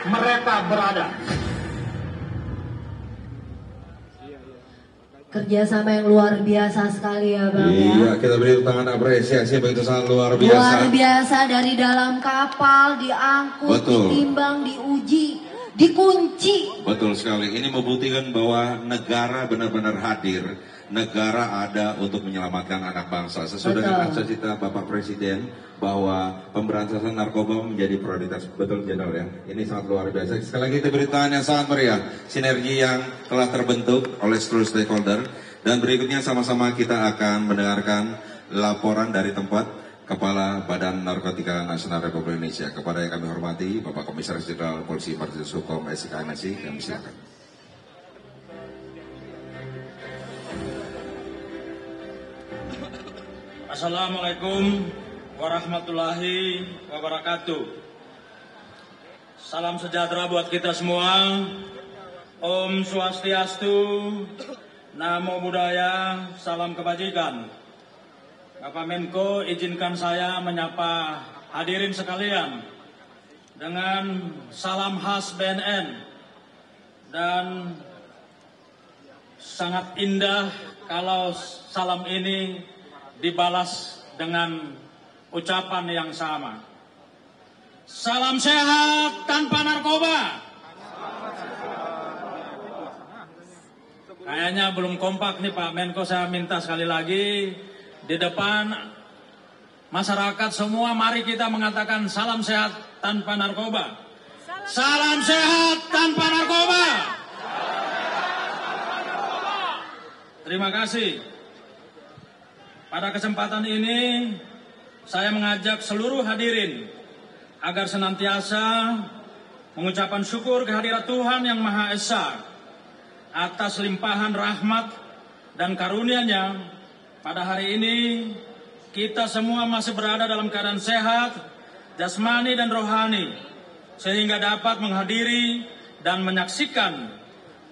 mereka berada. Kerjasama yang luar biasa sekali ya Bang. Iya, kita beri tangan apresiasi, begitu sangat luar biasa. Luar biasa, dari dalam kapal diangkut, betul, ditimbang, diuji, dikunci. Betul sekali. Ini membuktikan bahwa negara benar-benar hadir. Negara ada untuk menyelamatkan anak bangsa. Sesuai dengan cita-cita Bapak Presiden bahwa pemberantasan narkoba menjadi prioritas. Betul Jenderal ya. Ini sangat luar biasa. Sekali lagi kita beri tangan yang sangat meriah. Sinergi yang telah terbentuk oleh seluruh stakeholder. Dan berikutnya sama-sama kita akan mendengarkan laporan dari tempat Kepala Badan Narkotika Nasional Republik Indonesia. Kepada yang kami hormati Bapak Komisaris Jenderal Polisi Martinus Hukum SK MSI, kami silakan. Assalamualaikum warahmatullahi wabarakatuh. Salam sejahtera buat kita semua. Om Swastiastu, Namo Buddhaya, salam kebajikan. Bapak Menko, izinkan saya menyapa hadirin sekalian dengan salam khas BNN. Dan sangat indah kalau salam ini dibalas dengan ucapan yang sama. Salam sehat tanpa narkoba. Kayaknya belum kompak nih Pak Menko, saya minta sekali lagi di depan masyarakat semua, mari kita mengatakan salam sehat tanpa narkoba. Salam sehat tanpa narkoba. Terima kasih. Pada kesempatan ini, saya mengajak seluruh hadirin agar senantiasa mengucapkan syukur kehadirat Tuhan Yang Maha Esa atas limpahan rahmat dan karunia-Nya. Pada hari ini, kita semua masih berada dalam keadaan sehat, jasmani dan rohani, sehingga dapat menghadiri dan menyaksikan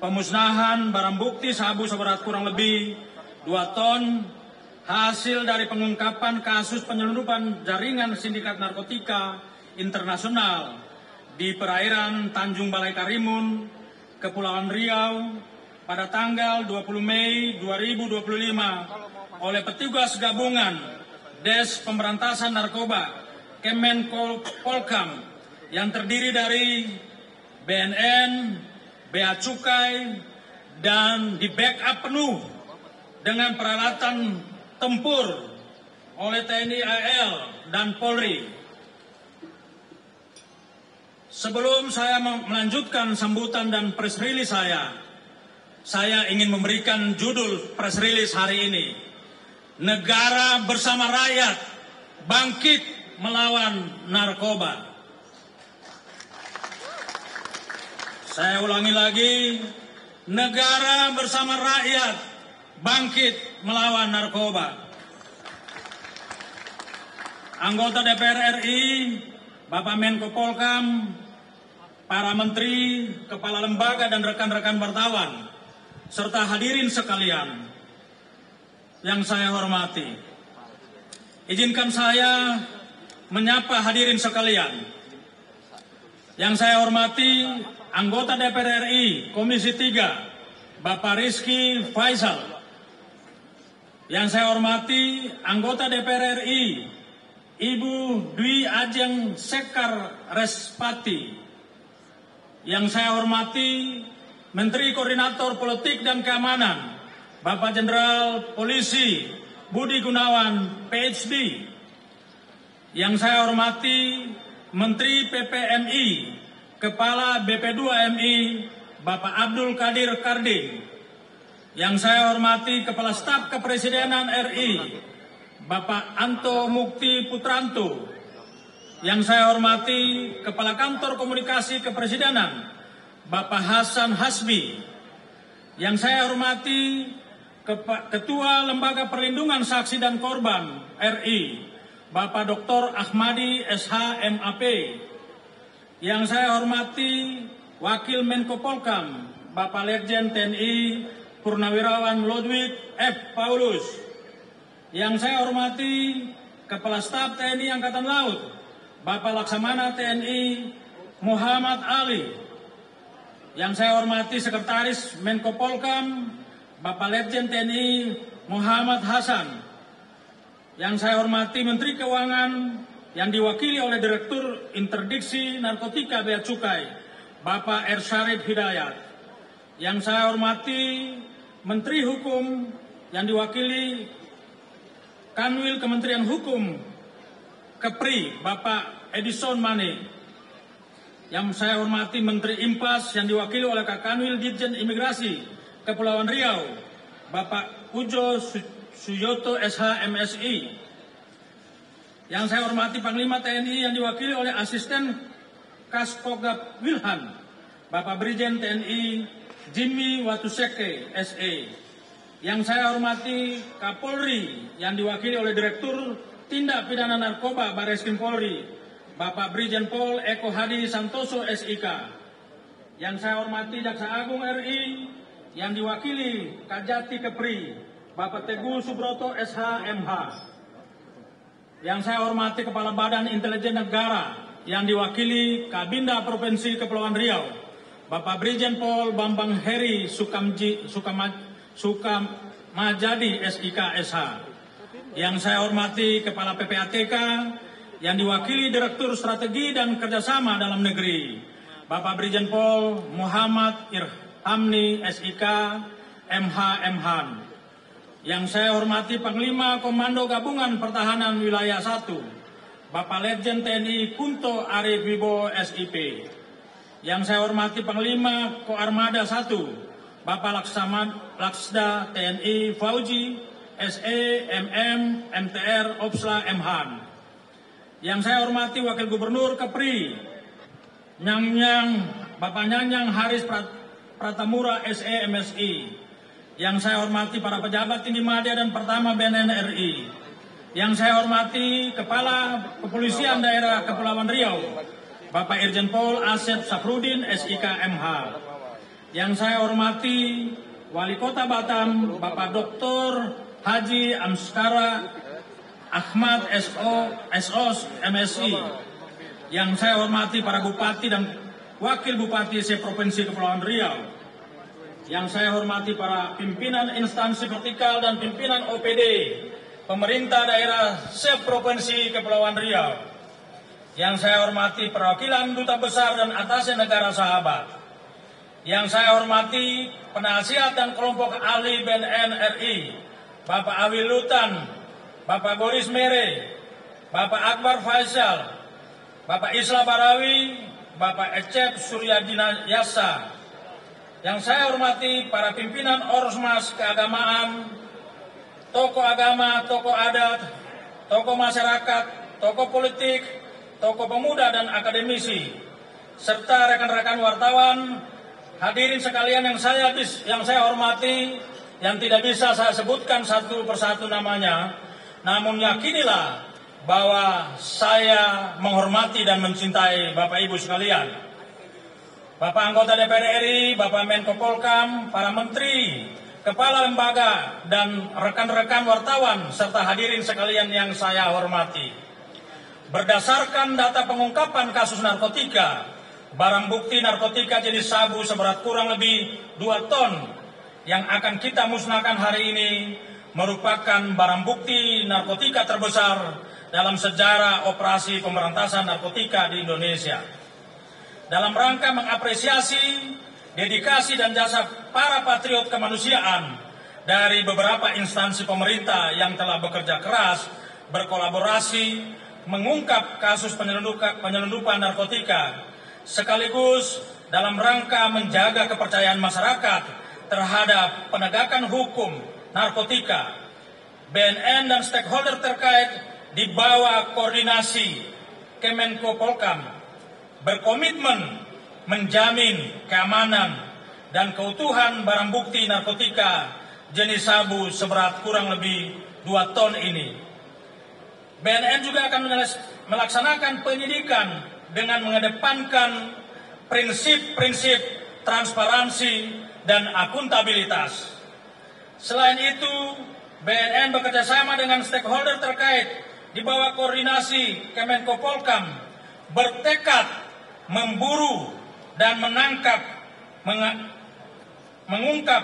pemusnahan barang bukti sabu seberat kurang lebih 2 ton hasil dari pengungkapan kasus penyelundupan jaringan sindikat narkotika internasional di perairan Tanjung Balai Karimun, Kepulauan Riau pada tanggal 20 Mei 2025 oleh petugas gabungan Des Pemberantasan Narkoba Kemenko Polkam yang terdiri dari BNN, Bea Cukai, dan di backup penuh dengan peralatan tempur oleh TNI AL dan Polri. Sebelum saya melanjutkan sambutan dan press release saya ingin memberikan judul press release hari ini. Negara bersama rakyat bangkit melawan narkoba. Saya ulangi lagi, negara bersama rakyat bangkit melawan narkoba. Anggota DPR RI, Bapak Menko Polkam, para menteri, kepala lembaga dan rekan-rekan wartawan, serta hadirin sekalian yang saya hormati. Izinkan saya menyapa hadirin sekalian. Yang saya hormati anggota DPR RI Komisi 3, Bapak Rizky Faisal. Yang saya hormati anggota DPR RI, Ibu Dwi Ajeng Sekar Respati. Yang saya hormati Menteri Koordinator Politik dan Keamanan, Bapak Jenderal Polisi Budi Gunawan, PhD. Yang saya hormati Menteri PPMI, Kepala BP2MI, Bapak Abdul Qadir Karding. Yang saya hormati Kepala Staf Kepresidenan RI, Bapak Anto Mukti Putranto. Yang saya hormati Kepala Kantor Komunikasi Kepresidenan, Bapak Hasan Hasbi. Yang saya hormati Ketua Lembaga Perlindungan Saksi dan Korban RI, Bapak Dr. Ahmadi SH MAP. Yang saya hormati Wakil Menko Polkam, Bapak Letjen TNI Purnawirawan Ludwig F. Paulus. Yang saya hormati Kepala Staf TNI Angkatan Laut, Bapak Laksamana TNI Muhammad Ali. Yang saya hormati Sekretaris Menko Polkam, Bapak Letjen TNI Muhammad Hasan. Yang saya hormati Menteri Keuangan yang diwakili oleh Direktur Interdiksi Narkotika Bea Cukai, Bapak Ersyarif Hidayat. Yang saya hormati Menteri Hukum yang diwakili Kanwil Kementerian Hukum Kepri, Bapak Edison Mane. Yang saya hormati Menteri Impas yang diwakili oleh Kanwil Ditjen Imigrasi Kepulauan Riau, Bapak Pujo Suyoto SH MSI. Yang saya hormati Panglima TNI yang diwakili oleh Asisten Kaspogab Wilhan, Bapak Brigjen TNI Jimmy Watuseke SE. Yang saya hormati Kapolri yang diwakili oleh Direktur Tindak Pidana Narkoba Barreskrim Polri, Bapak Brigjen Pol Eko Hadi Santoso SIK. Yang saya hormati Jaksa Agung RI yang diwakili Kajati Kepri, Bapak Teguh Subroto SH MH. Yang saya hormati Kepala Badan Intelijen Negara yang diwakili Kabinda Provinsi Kepulauan Riau, Bapak Brigjen Pol Bambang Heri Sukamajadi SIK SH. Yang saya hormati Kepala PPATK yang diwakili Direktur Strategi dan Kerjasama Dalam Negeri, Bapak Brigjen Pol Muhammad Irhamni SIK MH Mhan. Yang saya hormati Panglima Komando Gabungan Pertahanan Wilayah 1, Bapak Letjen TNI Kunto Arif Wibowo SIP. Yang saya hormati Panglima Koarmada 1, Bapak Laksda TNI Fauji SE MM MTR Opsla Mhan. Yang saya hormati Wakil Gubernur Kepri Bapak Nyanyang Haris Pratamura SE MSI. Yang saya hormati para pejabat tinggi media dan Pertama BNN RI. Yang saya hormati Kepala Kepolisian Daerah Kepulauan Riau, Bapak Irjen Pol Asep Safrudin SIK MH. Yang saya hormati Wali Kota Batam, Bapak Dr. Haji Amskara Ahmad SOS MSI. Yang saya hormati para bupati dan wakil bupati se-Provinsi Kepulauan Riau. Yang saya hormati para pimpinan instansi vertikal dan pimpinan OPD pemerintah daerah se-Provinsi Kepulauan Riau. Yang saya hormati perwakilan duta besar dan atasnya negara sahabat. Yang saya hormati penasihat dan kelompok ahli BNN RI, Bapak Awi Lutan, Bapak Boris Mere, Bapak Akbar Faisal, Bapak Isla Barawi, Bapak Ecep Suryadina Yasa. Yang saya hormati para pimpinan ormas keagamaan, tokoh agama, tokoh adat, tokoh masyarakat, tokoh politik, tokoh pemuda dan akademisi, serta rekan-rekan wartawan, hadirin sekalian yang saya hormati, yang tidak bisa saya sebutkan satu persatu namanya. Namun yakinilah bahwa saya menghormati dan mencintai Bapak Ibu sekalian. Bapak anggota DPR RI, Bapak Menko Polkam, para menteri, kepala lembaga, dan rekan-rekan wartawan, serta hadirin sekalian yang saya hormati. Berdasarkan data pengungkapan kasus narkotika, barang bukti narkotika jenis sabu seberat kurang lebih 2 ton yang akan kita musnahkan hari ini merupakan barang bukti narkotika terbesar dalam sejarah operasi pemberantasan narkotika di Indonesia. Dalam rangka mengapresiasi dedikasi dan jasa para patriot kemanusiaan dari beberapa instansi pemerintah yang telah bekerja keras, berkolaborasi, mengungkap kasus penyelundupan narkotika, sekaligus dalam rangka menjaga kepercayaan masyarakat terhadap penegakan hukum narkotika, BNN dan stakeholder terkait di bawah koordinasi Kemenko Polkam berkomitmen menjamin keamanan dan keutuhan barang bukti narkotika jenis sabu seberat kurang lebih 2 ton ini. BNN juga akan melaksanakan penyidikan dengan mengedepankan prinsip-prinsip transparansi dan akuntabilitas. Selain itu, BNN bekerjasama dengan stakeholder terkait di bawah koordinasi Kemenko Polkam bertekad memburu dan menangkap, mengungkap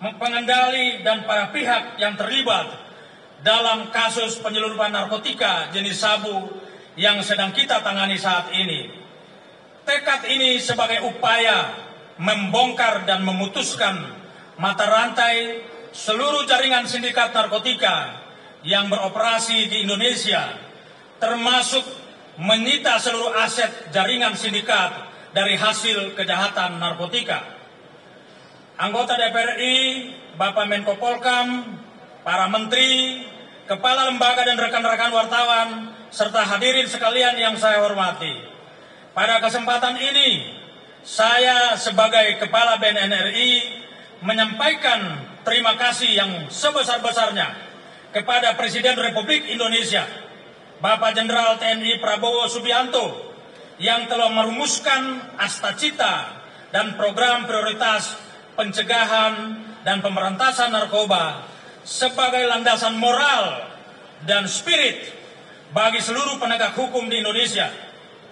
pengendali dan para pihak yang terlibat dalam kasus penyelundupan narkotika jenis sabu yang sedang kita tangani saat ini. Tekad ini sebagai upaya membongkar dan memutuskan mata rantai seluruh jaringan sindikat narkotika yang beroperasi di Indonesia, termasuk menyita seluruh aset jaringan sindikat dari hasil kejahatan narkotika. Anggota DPR RI, Bapak Menko Polkam, para menteri, kepala lembaga dan rekan-rekan wartawan, serta hadirin sekalian yang saya hormati. Pada kesempatan ini, saya sebagai Kepala BNN RI menyampaikan terima kasih yang sebesar-besarnya kepada Presiden Republik Indonesia, Bapak Jenderal TNI Prabowo Subianto, yang telah merumuskan Astacita dan program prioritas pencegahan dan pemberantasan narkoba sebagai landasan moral dan spirit bagi seluruh penegak hukum di Indonesia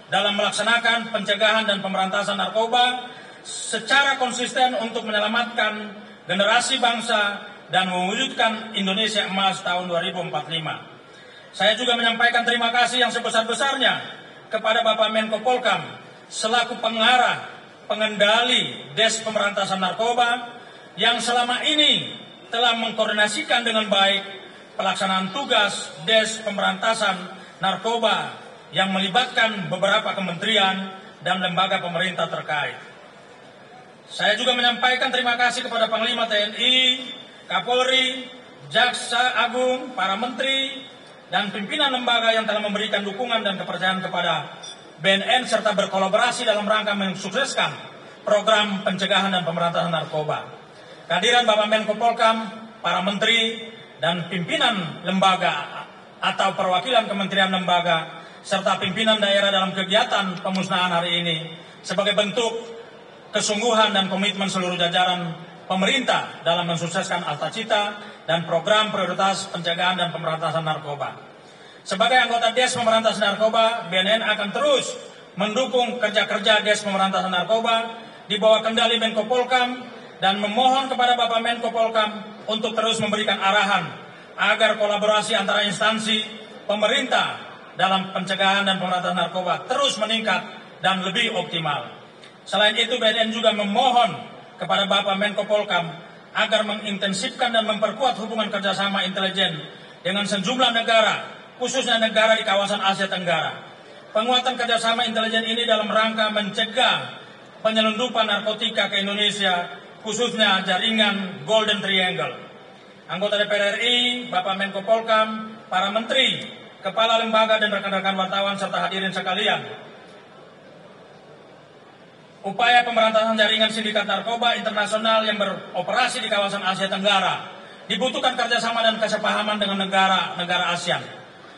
dalam melaksanakan pencegahan dan pemberantasan narkoba secara konsisten untuk menyelamatkan generasi bangsa dan mewujudkan Indonesia Emas tahun 2045. Saya juga menyampaikan terima kasih yang sebesar-besarnya kepada Bapak Menko Polkam selaku pengarah pengendali Des Pemberantasan Narkoba yang selama ini telah mengkoordinasikan dengan baik pelaksanaan tugas Des Pemberantasan Narkoba yang melibatkan beberapa kementerian dan lembaga pemerintah terkait. Saya juga menyampaikan terima kasih kepada Panglima TNI, Kapolri, Jaksa Agung, para menteri, dan pimpinan lembaga yang telah memberikan dukungan dan kepercayaan kepada BNN serta berkolaborasi dalam rangka mensukseskan program pencegahan dan pemberantasan narkoba. Kehadiran Bapak Menko Polkam, para menteri, dan pimpinan lembaga atau perwakilan kementerian lembaga, serta pimpinan daerah dalam kegiatan pemusnahan hari ini sebagai bentuk kesungguhan dan komitmen seluruh jajaran pemerintah dalam mensukseskan Astacita dan program prioritas pencegahan dan pemberantasan narkoba. Sebagai anggota Des Pemberantasan Narkoba, BNN akan terus mendukung kerja-kerja Des Pemberantasan Narkoba di bawah kendali Menko Polkam dan memohon kepada Bapak Menko Polkam untuk terus memberikan arahan agar kolaborasi antara instansi pemerintah dalam pencegahan dan pemberantasan narkoba terus meningkat dan lebih optimal. Selain itu, BNN juga memohon kepada Bapak Menko Polkam agar mengintensifkan dan memperkuat hubungan kerjasama intelijen dengan sejumlah negara, khususnya negara di kawasan Asia Tenggara. Penguatan kerjasama intelijen ini dalam rangka mencegah penyelundupan narkotika ke Indonesia, khususnya jaringan Golden Triangle. Anggota DPR RI, Bapak Menko Polkam, para menteri, kepala lembaga dan rekan-rekan wartawan serta hadirin sekalian. Upaya pemberantasan jaringan sindikat narkoba internasional yang beroperasi di kawasan Asia Tenggara dibutuhkan kerjasama dan kesepahaman dengan negara-negara ASEAN.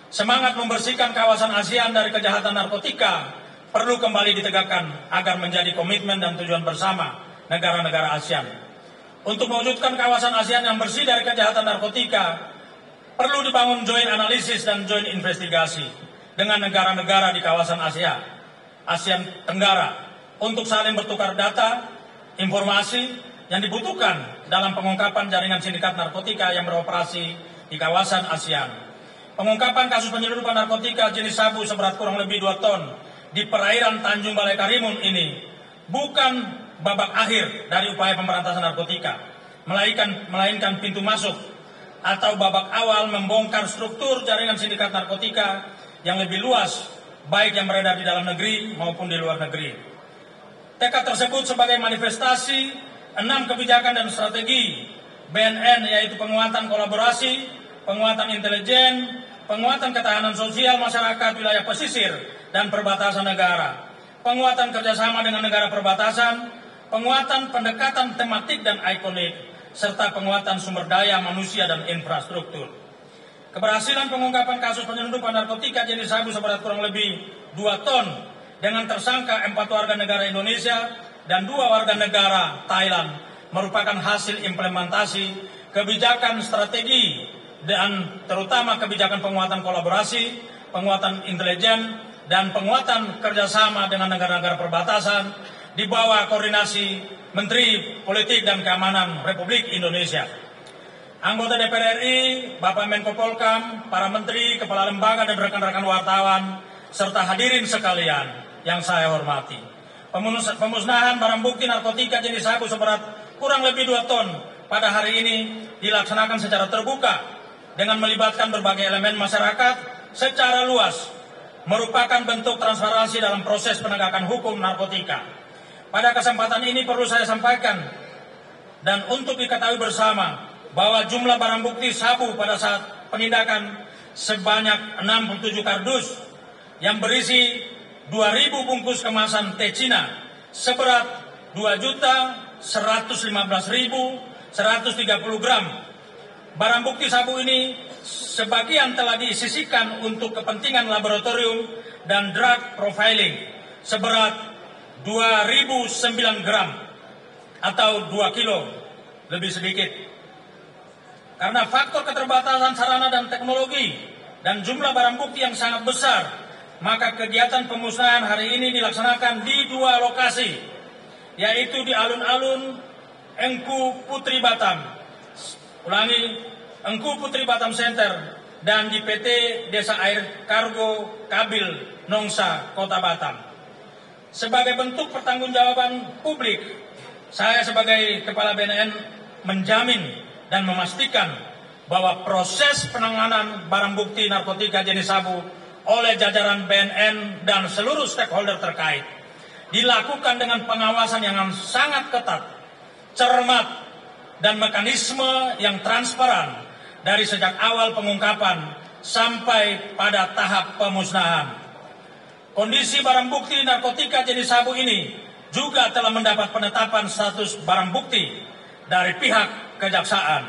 Semangat membersihkan kawasan ASEAN dari kejahatan narkotika perlu kembali ditegakkan agar menjadi komitmen dan tujuan bersama negara-negara ASEAN. Untuk mewujudkan kawasan ASEAN yang bersih dari kejahatan narkotika, perlu dibangun joint analisis dan joint investigasi dengan negara-negara di kawasan ASEAN Tenggara untuk saling bertukar data, informasi yang dibutuhkan dalam pengungkapan jaringan sindikat narkotika yang beroperasi di kawasan ASEAN. Pengungkapan kasus penyelundupan narkotika jenis sabu seberat kurang lebih 2 ton di perairan Tanjung Balai Karimun ini bukan babak akhir dari upaya pemberantasan narkotika, melainkan pintu masuk atau babak awal membongkar struktur jaringan sindikat narkotika yang lebih luas, baik yang beredar di dalam negeri maupun di luar negeri. Tekad tersebut sebagai manifestasi 6 kebijakan dan strategi BNN, yaitu penguatan kolaborasi, penguatan intelijen, penguatan ketahanan sosial masyarakat wilayah pesisir dan perbatasan negara, penguatan kerjasama dengan negara perbatasan, penguatan pendekatan tematik dan ikonik, serta penguatan sumber daya manusia dan infrastruktur. Keberhasilan pengungkapan kasus penyelundupan narkotika jenis sabu seberat kurang lebih 2 ton dengan tersangka 4 warga negara Indonesia dan 2 warga negara Thailand merupakan hasil implementasi kebijakan strategi dan terutama kebijakan penguatan kolaborasi, penguatan intelijen, dan penguatan kerjasama dengan negara-negara perbatasan di bawah koordinasi Menteri Politik dan Keamanan Republik Indonesia. Anggota DPR RI, Bapak Menko Polkam, para menteri, kepala lembaga dan rekan-rekan wartawan, serta hadirin sekalian yang saya hormati. Pemusnahan barang bukti narkotika jenis sabu seberat kurang lebih 2 ton pada hari ini dilaksanakan secara terbuka dengan melibatkan berbagai elemen masyarakat secara luas, merupakan bentuk transparansi dalam proses penegakan hukum narkotika. Pada kesempatan ini perlu saya sampaikan dan untuk diketahui bersama bahwa jumlah barang bukti sabu pada saat penindakan sebanyak 67 kardus yang berisi 2.000 bungkus kemasan teh Cina seberat 2.115.130 gram. Barang bukti sabu ini sebagian telah disisihkan untuk kepentingan laboratorium dan drug profiling seberat 2.009 gram atau 2 kilo lebih sedikit. Karena faktor keterbatasan sarana dan teknologi dan jumlah barang bukti yang sangat besar, maka kegiatan pemusnahan hari ini dilaksanakan di 2 lokasi, yaitu di alun-alun Engku Putri Batam. Ulangi, Engku Putri Batam Center dan di PT Desa Air Kargo Kabil Nongsa, Kota Batam. Sebagai bentuk pertanggungjawaban publik, saya sebagai Kepala BNN menjamin dan memastikan bahwa proses penanganan barang bukti narkotika jenis sabu oleh jajaran BNN dan seluruh stakeholder terkait dilakukan dengan pengawasan yang sangat ketat, cermat, dan mekanisme yang transparan dari sejak awal pengungkapan sampai pada tahap pemusnahan. Kondisi barang bukti narkotika jenis sabu ini juga telah mendapat penetapan status barang bukti dari pihak kejaksaan.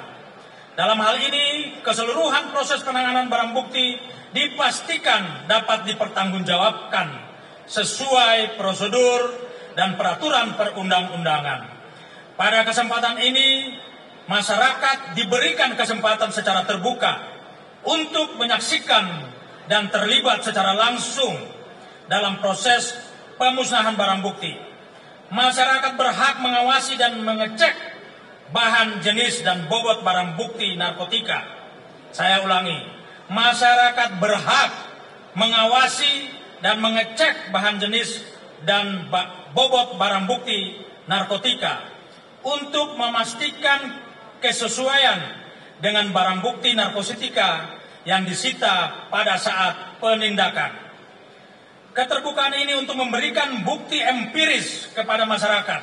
Dalam hal ini, keseluruhan proses penanganan barang bukti dipastikan dapat dipertanggungjawabkan sesuai prosedur dan peraturan perundang-undangan. Pada kesempatan ini, masyarakat diberikan kesempatan secara terbuka untuk menyaksikan dan terlibat secara langsung dalam proses pemusnahan barang bukti. Masyarakat berhak mengawasi dan mengecek bahan jenis dan bobot barang bukti narkotika. Saya ulangi, masyarakat berhak mengawasi dan mengecek bahan jenis dan bobot barang bukti narkotika untuk memastikan kesesuaian dengan barang bukti narkotika yang disita pada saat penindakan. Keterbukaan ini untuk memberikan bukti empiris kepada masyarakat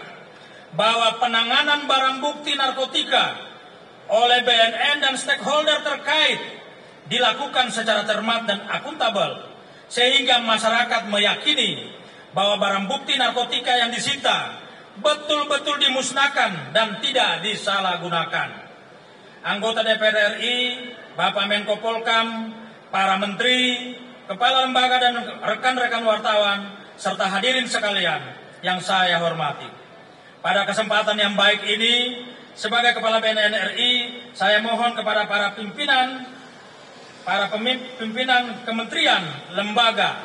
bahwa penanganan barang bukti narkotika oleh BNN dan stakeholder terkait dilakukan secara cermat dan akuntabel, sehingga masyarakat meyakini bahwa barang bukti narkotika yang disita betul-betul dimusnahkan dan tidak disalahgunakan. Anggota DPR RI, Bapak Menko Polkam, para menteri, kepala lembaga dan rekan-rekan wartawan, serta hadirin sekalian yang saya hormati. Pada kesempatan yang baik ini, sebagai Kepala BNN RI, saya mohon kepada para pimpinan kementerian, lembaga,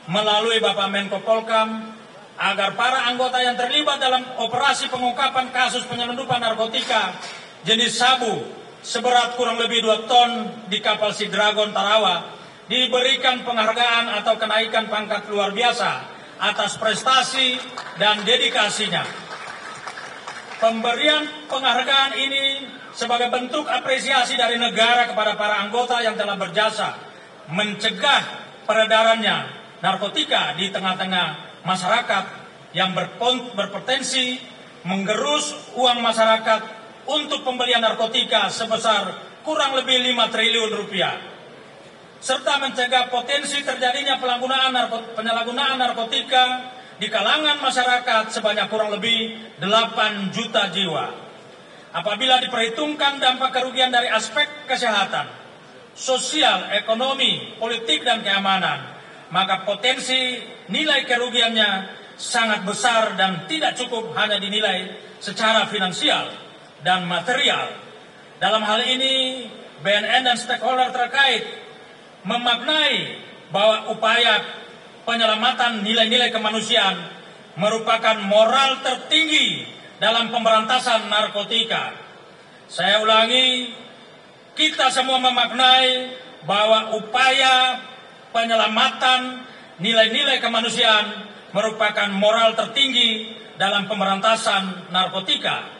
melalui Bapak Menko Polkam, agar para anggota yang terlibat dalam operasi pengungkapan kasus penyelundupan narkotika jenis sabu seberat kurang lebih 2 ton di kapal Sea Dragon Tarawa diberikan penghargaan atau kenaikan pangkat luar biasa atas prestasi dan dedikasinya. Pemberian penghargaan ini sebagai bentuk apresiasi dari negara kepada para anggota yang telah berjasa mencegah peredarannya narkotika di tengah-tengah masyarakat yang berpotensi menggerus uang masyarakat untuk pembelian narkotika sebesar kurang lebih 5 triliun rupiah, serta mencegah potensi terjadinya penyalahgunaan narkotika di kalangan masyarakat sebanyak kurang lebih 8 juta jiwa. Apabila diperhitungkan dampak kerugian dari aspek kesehatan, sosial, ekonomi, politik, dan keamanan, maka potensi nilai kerugiannya sangat besar dan tidak cukup hanya dinilai secara finansial dan material. Dalam hal ini, BNN dan stakeholder terkait memaknai bahwa upaya penyelamatan nilai-nilai kemanusiaan merupakan moral tertinggi dalam pemberantasan narkotika. Saya ulangi, kita semua memaknai bahwa upaya penyelamatan nilai-nilai kemanusiaan merupakan moral tertinggi dalam pemberantasan narkotika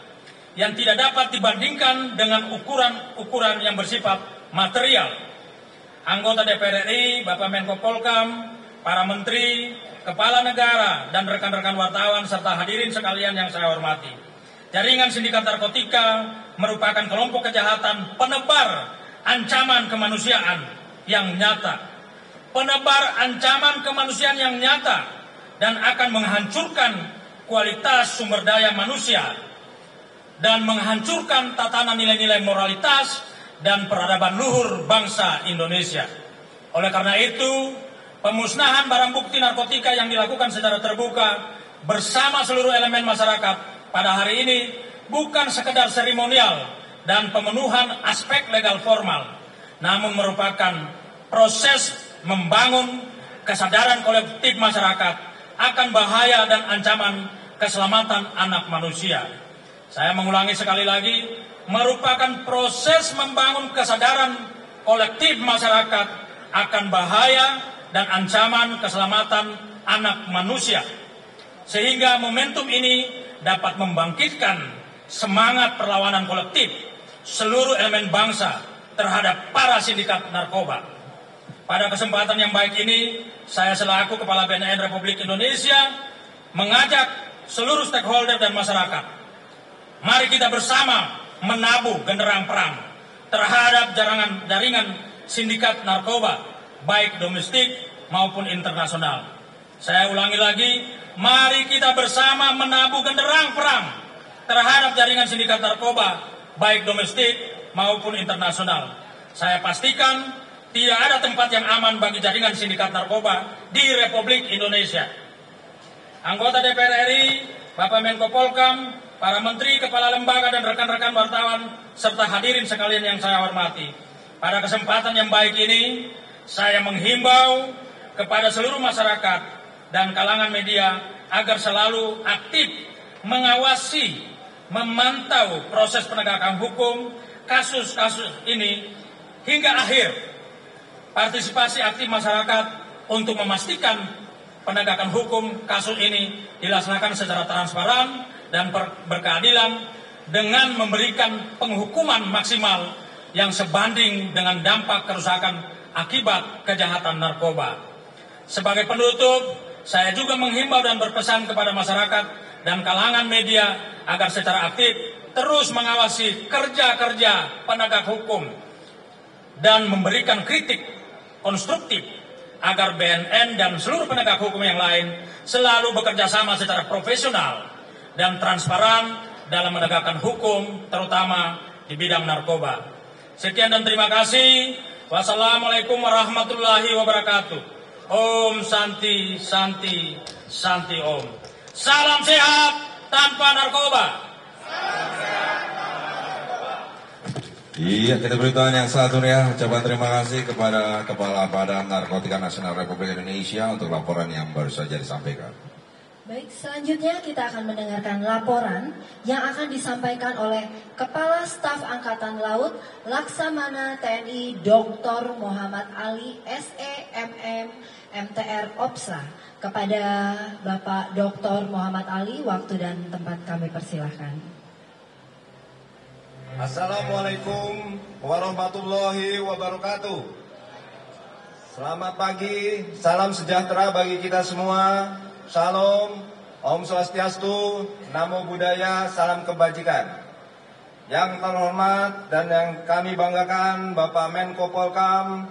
yang tidak dapat dibandingkan dengan ukuran-ukuran yang bersifat material. Anggota DPR RI, Bapak Menko Polkam, para menteri, kepala negara, dan rekan-rekan wartawan serta hadirin sekalian yang saya hormati. Jaringan sindikat narkotika merupakan kelompok kejahatan penebar ancaman kemanusiaan yang nyata. Penebar ancaman kemanusiaan yang nyata dan akan menghancurkan kualitas sumber daya manusia dan menghancurkan tatanan nilai-nilai moralitas dan peradaban luhur bangsa Indonesia. Oleh karena itu, pemusnahan barang bukti narkotika yang dilakukan secara terbuka bersama seluruh elemen masyarakat pada hari ini bukan sekedar seremonial dan pemenuhan aspek legal formal, namun merupakan proses membangun kesadaran kolektif masyarakat akan bahaya dan ancaman keselamatan anak manusia. Saya mengulangi sekali lagi, merupakan proses membangun kesadaran kolektif masyarakat akan bahaya dan ancaman keselamatan anak manusia. Sehingga momentum ini dapat membangkitkan semangat perlawanan kolektif seluruh elemen bangsa terhadap para sindikat narkoba. Pada kesempatan yang baik ini, saya selaku Kepala BNN Republik Indonesia mengajak seluruh stakeholder dan masyarakat. Mari kita bersama menabuh genderang perang terhadap jaringan sindikat narkoba, baik domestik maupun internasional. Saya ulangi lagi, mari kita bersama menabuh genderang perang terhadap jaringan sindikat narkoba, baik domestik maupun internasional. Saya pastikan tidak ada tempat yang aman bagi jaringan sindikat narkoba di Republik Indonesia. Anggota DPR RI, Bapak Menko Polkam, para menteri, kepala lembaga, dan rekan-rekan wartawan, serta hadirin sekalian yang saya hormati. Pada kesempatan yang baik ini, saya menghimbau kepada seluruh masyarakat dan kalangan media agar selalu aktif mengawasi, memantau proses penegakan hukum kasus-kasus ini hingga akhir. Partisipasi aktif masyarakat untuk memastikan penegakan hukum kasus ini dilaksanakan secara transparan dan berkeadilan dengan memberikan penghukuman maksimal yang sebanding dengan dampak kerusakan akibat kejahatan narkoba. Sebagai penutup, saya juga menghimbau dan berpesan kepada masyarakat dan kalangan media agar secara aktif terus mengawasi kerja-kerja penegak hukum dan memberikan kritik konstruktif agar BNN dan seluruh penegak hukum yang lain selalu bekerja sama secara profesional dan transparan dalam menegakkan hukum, terutama di bidang narkoba. Sekian dan terima kasih. Wassalamualaikum warahmatullahi wabarakatuh. Om Santi Santi Santi Om. Salam sehat tanpa narkoba. Iya, kita beri tangan yang satu ya. Ucapan terima kasih kepada Kepala Badan Narkotika Nasional Republik Indonesia untuk laporan yang baru saja disampaikan. Baik, selanjutnya kita akan mendengarkan laporan yang akan disampaikan oleh Kepala Staf Angkatan Laut Laksamana TNI Dr. Muhammad Ali SEMM MTR OPSA. Kepada Bapak Dr. Muhammad Ali, waktu dan tempat kami persilahkan. Assalamualaikum warahmatullahi wabarakatuh. Selamat pagi, salam sejahtera bagi kita semua. Shalom, Om Swastiastu, Namo Buddhaya, salam kebajikan. Yang terhormat dan yang kami banggakan Bapak Menko Polkam,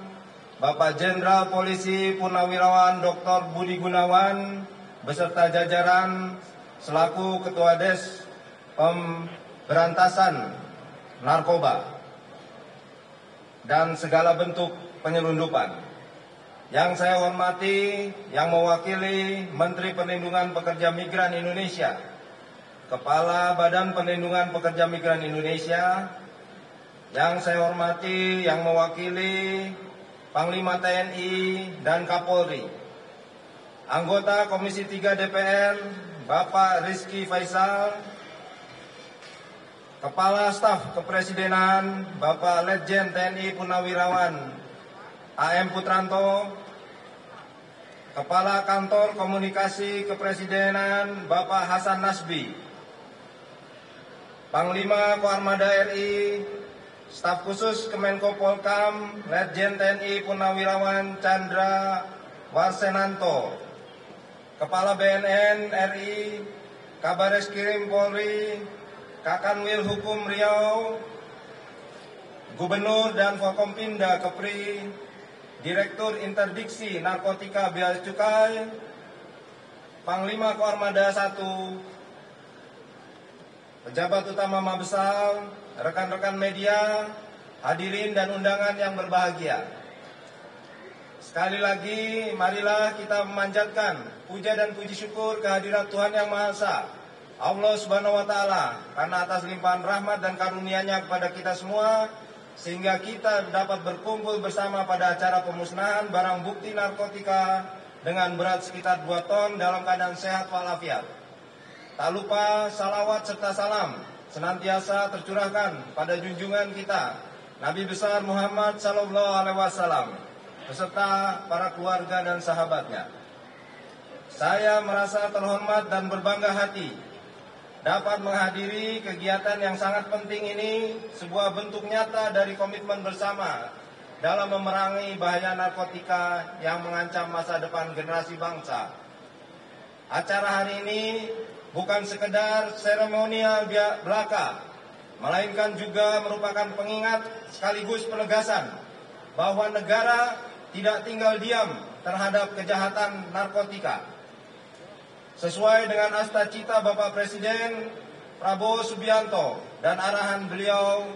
Bapak Jenderal Polisi Purnawirawan Dr. Budi Gunawan beserta jajaran selaku Ketua Des Pemberantasan Narkoba dan segala bentuk penyelundupan. Yang saya hormati, yang mewakili Menteri Perlindungan Pekerja Migran Indonesia, Kepala Badan Perlindungan Pekerja Migran Indonesia. Yang saya hormati, yang mewakili Panglima TNI dan Kapolri. Anggota Komisi 3 DPR Bapak Rizky Faisal, Kepala Staf Kepresidenan Bapak Letjen TNI Purnawirawan AM Putranto, Kepala Kantor Komunikasi Kepresidenan Bapak Hasan Nasbi, Panglima Koarmada RI, Staf Khusus Kemenko Polkam Letjen TNI Purnawirawan Chandra Warsenanto, Kepala BNN RI, Kabareskrim Polri, Kakanwil Hukum Riau, Gubernur dan Forkompinda Kepri, Direktur Interdiksi Narkotika Bea Cukai, Panglima Koarmada 1, pejabat utama Mabesal, rekan-rekan media, hadirin dan undangan yang berbahagia. Sekali lagi, marilah kita memanjatkan puja dan puji syukur kehadirat Tuhan Yang Maha Esa, Allah Subhanahu wa Ta'ala, karena atas limpahan rahmat dan karunia-Nya kepada kita semua, sehingga kita dapat berkumpul bersama pada acara pemusnahan barang bukti narkotika dengan berat sekitar 2 ton dalam keadaan sehat walafiat. Tak lupa salawat serta salam senantiasa tercurahkan pada junjungan kita Nabi besar Muhammad Sallallahu Alaihi Wasallam beserta para keluarga dan sahabatnya. Saya merasa terhormat dan berbangga hati dapat menghadiri kegiatan yang sangat penting ini, sebuah bentuk nyata dari komitmen bersama dalam memerangi bahaya narkotika yang mengancam masa depan generasi bangsa. Acara hari ini bukan sekedar seremonial belaka, melainkan juga merupakan pengingat sekaligus penegasan bahwa negara tidak tinggal diam terhadap kejahatan narkotika. Sesuai dengan asta cita Bapak Presiden Prabowo Subianto dan arahan beliau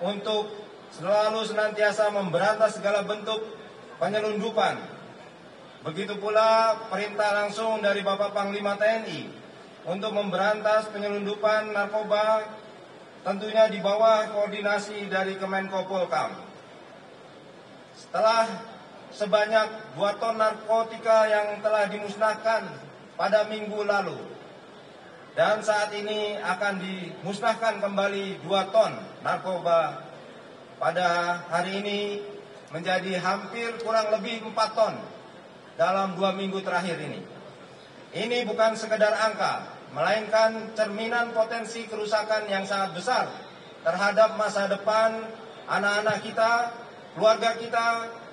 untuk selalu senantiasa memberantas segala bentuk penyelundupan. Begitu pula perintah langsung dari Bapak Panglima TNI untuk memberantas penyelundupan narkoba, tentunya di bawah koordinasi dari Kemenko Polkam. Setelah sebanyak 2 ton narkotika yang telah dimusnahkan pada minggu lalu, dan saat ini akan dimusnahkan kembali 2 ton narkoba pada hari ini, menjadi hampir kurang lebih 4 ton dalam 2 minggu terakhir ini. Ini bukan sekedar angka, melainkan cerminan potensi kerusakan yang sangat besar terhadap masa depan anak-anak kita, keluarga kita,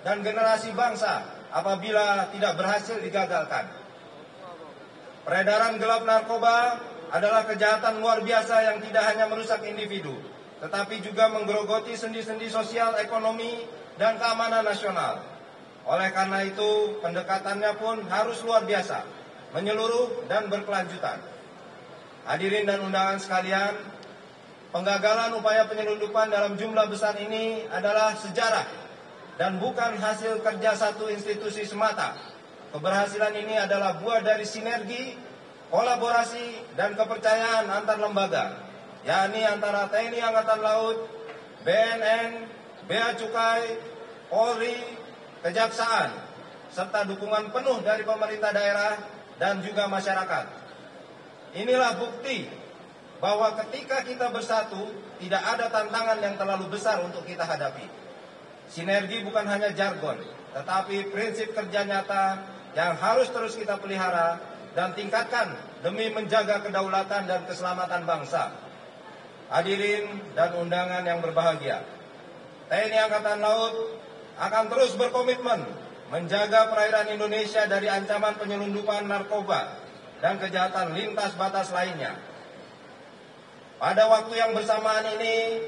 dan generasi bangsa apabila tidak berhasil digagalkan. Peredaran gelap narkoba adalah kejahatan luar biasa yang tidak hanya merusak individu, tetapi juga menggerogoti sendi-sendi sosial, ekonomi, dan keamanan nasional. Oleh karena itu, pendekatannya pun harus luar biasa, menyeluruh dan berkelanjutan. Hadirin dan undangan sekalian, penggagalan upaya penyelundupan dalam jumlah besar ini adalah sejarah dan bukan hasil kerja satu institusi semata. Keberhasilan ini adalah buah dari sinergi, kolaborasi, dan kepercayaan antar lembaga, yakni antara TNI Angkatan Laut, BNN, Bea Cukai, Polri, Kejaksaan, serta dukungan penuh dari pemerintah daerah dan juga masyarakat. Inilah bukti bahwa ketika kita bersatu, tidak ada tantangan yang terlalu besar untuk kita hadapi. Sinergi bukan hanya jargon, tetapi prinsip kerja nyata yang harus terus kita pelihara dan tingkatkan demi menjaga kedaulatan dan keselamatan bangsa. Hadirin dan undangan yang berbahagia, TNI Angkatan Laut akan terus berkomitmen menjaga perairan Indonesia dari ancaman penyelundupan narkoba dan kejahatan lintas batas lainnya. Pada waktu yang bersamaan ini,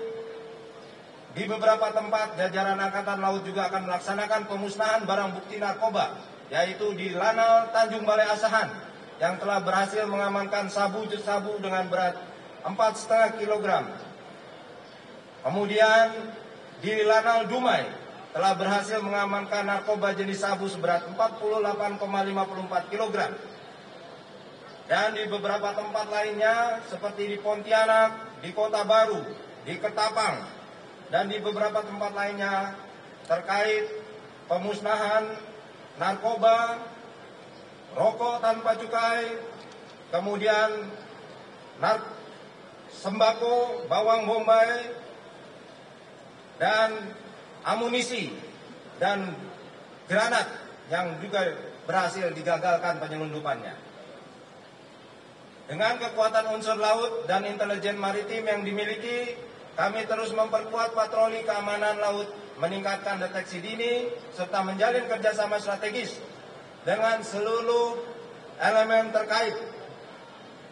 di beberapa tempat jajaran Angkatan Laut juga akan melaksanakan pemusnahan barang bukti narkoba, yaitu di Lanal Tanjung Balai Asahan yang telah berhasil mengamankan sabu-sabu dengan berat 4,5 kg. Kemudian di Lanal Dumai telah berhasil mengamankan narkoba jenis sabu seberat 48,54 kg. Dan di beberapa tempat lainnya seperti di Pontianak, di Kota Baru, di Ketapang, dan di beberapa tempat lainnya terkait pemusnahan narkoba, rokok tanpa cukai, kemudian sembako, bawang bombay, dan amunisi dan granat yang juga berhasil digagalkan penyelundupannya. Dengan kekuatan unsur laut dan intelijen maritim yang dimiliki, kami terus memperkuat patroli keamanan laut, meningkatkan deteksi dini, serta menjalin kerjasama strategis dengan seluruh elemen terkait.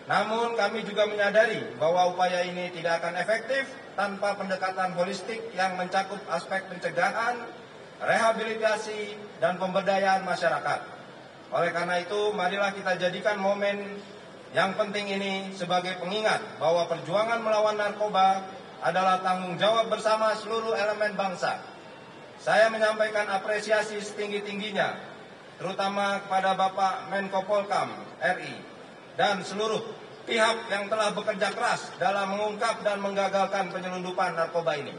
Namun kami juga menyadari bahwa upaya ini tidak akan efektif tanpa pendekatan holistik yang mencakup aspek pencegahan, rehabilitasi, dan pemberdayaan masyarakat. Oleh karena itu, marilah kita jadikan momen yang penting ini sebagai pengingat bahwa perjuangan melawan narkoba adalah tanggung jawab bersama seluruh elemen bangsa. Saya menyampaikan apresiasi setinggi-tingginya, terutama kepada Bapak Menko Polkam RI dan seluruh pihak yang telah bekerja keras dalam mengungkap dan menggagalkan penyelundupan narkoba ini.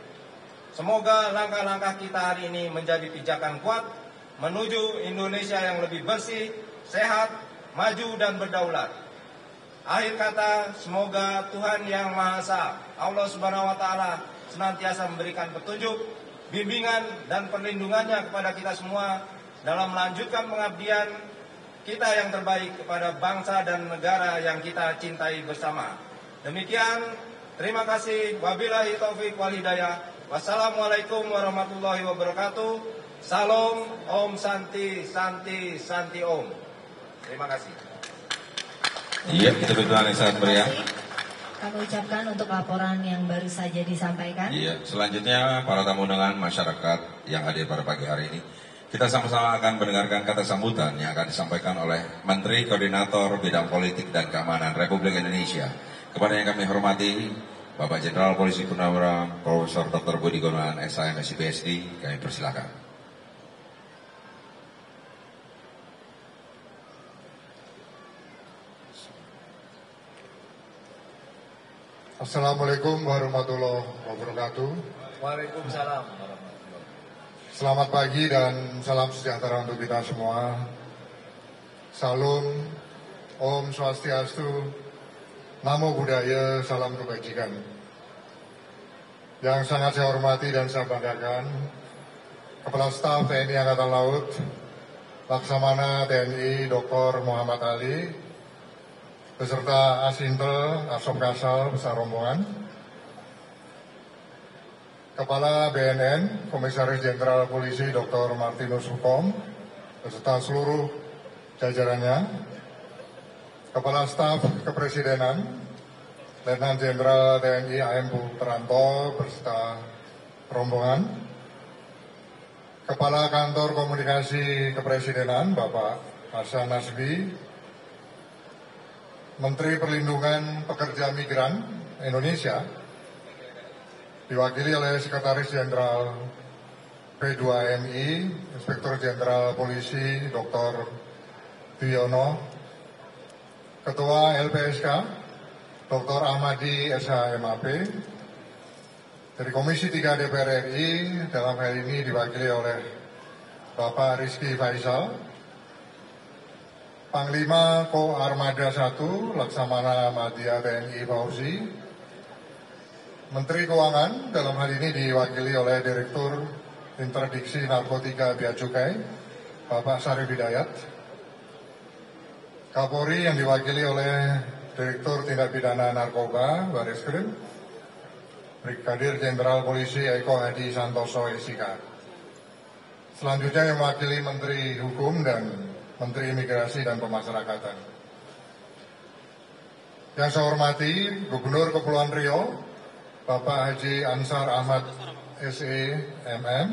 Semoga langkah-langkah kita hari ini menjadi pijakan kuat menuju Indonesia yang lebih bersih, sehat, maju, dan berdaulat. Akhir kata, semoga Tuhan Yang Maha Esa, Allah Subhanahu wa Ta'ala, senantiasa memberikan petunjuk, bimbingan, dan perlindungannya kepada kita semua dalam melanjutkan pengabdian kita yang terbaik kepada bangsa dan negara yang kita cintai bersama. Demikian, terima kasih. Wabillahi taufiq wal hidayah. Wassalamualaikum warahmatullahi wabarakatuh. Salam, Om Santi, Santi, Santi Om. Terima kasih. Iya, kita berdoa yang sangat meriah. Kami ucapkan untuk laporan yang baru saja disampaikan. Iya, selanjutnya para tamu undangan masyarakat yang hadir pada pagi hari ini, kita sama-sama akan mendengarkan kata sambutan yang akan disampaikan oleh Menteri Koordinator Bidang Politik dan Keamanan Republik Indonesia. Kepada yang kami hormati, Bapak Jenderal Polisi Purnawirawan Profesor Dr. Budi Gunawan SHM SIPSD, kami persilakan. Assalamualaikum warahmatullahi wabarakatuh. Waalaikumsalam. Selamat pagi dan salam sejahtera untuk kita semua. Salam, Om Swastiastu, Namo Buddhaya, salam kebajikan. Yang sangat saya hormati dan saya banggakan, Kepala Staf TNI Angkatan Laut, Laksamana TNI Dr. Muhammad Ali, beserta Asintel, Asop Kasal, besar rombongan, Kepala BNN, Komisaris Jenderal Polisi Dr. Martinus Hukom, beserta seluruh jajarannya, Kepala Staf Kepresidenan, Letnan Jenderal TNI AM Putranto, beserta rombongan, Kepala Kantor Komunikasi Kepresidenan, Bapak Hasan Nasbi, Menteri Perlindungan Pekerja Migran Indonesia, diwakili oleh Sekretaris Jenderal P2MI, Inspektur Jenderal Polisi Dr. Wiono, Ketua LPSK Dr. Ahmadi SHMAP, dari Komisi 3 DPR RI dalam hal ini diwakili oleh Bapak Rizky Faisal, Panglima Ko Armada 1 Laksamana Madya TNI Fauzi, Menteri Keuangan dalam hal ini diwakili oleh Direktur Interdiksi Narkotika Bea Cukai Bapak Syarif Hidayat, Kapolri yang diwakili oleh Direktur Tindak Pidana Narkoba Bareskrim Brigadir Jenderal Polisi Eko Hadi Santoso SIK. Selanjutnya yang mewakili Menteri Hukum dan Menteri Imigrasi dan Pemasyarakatan. Yang saya hormati Gubernur Kepulauan Riau, Bapak Haji Ansar Ahmad SEMM,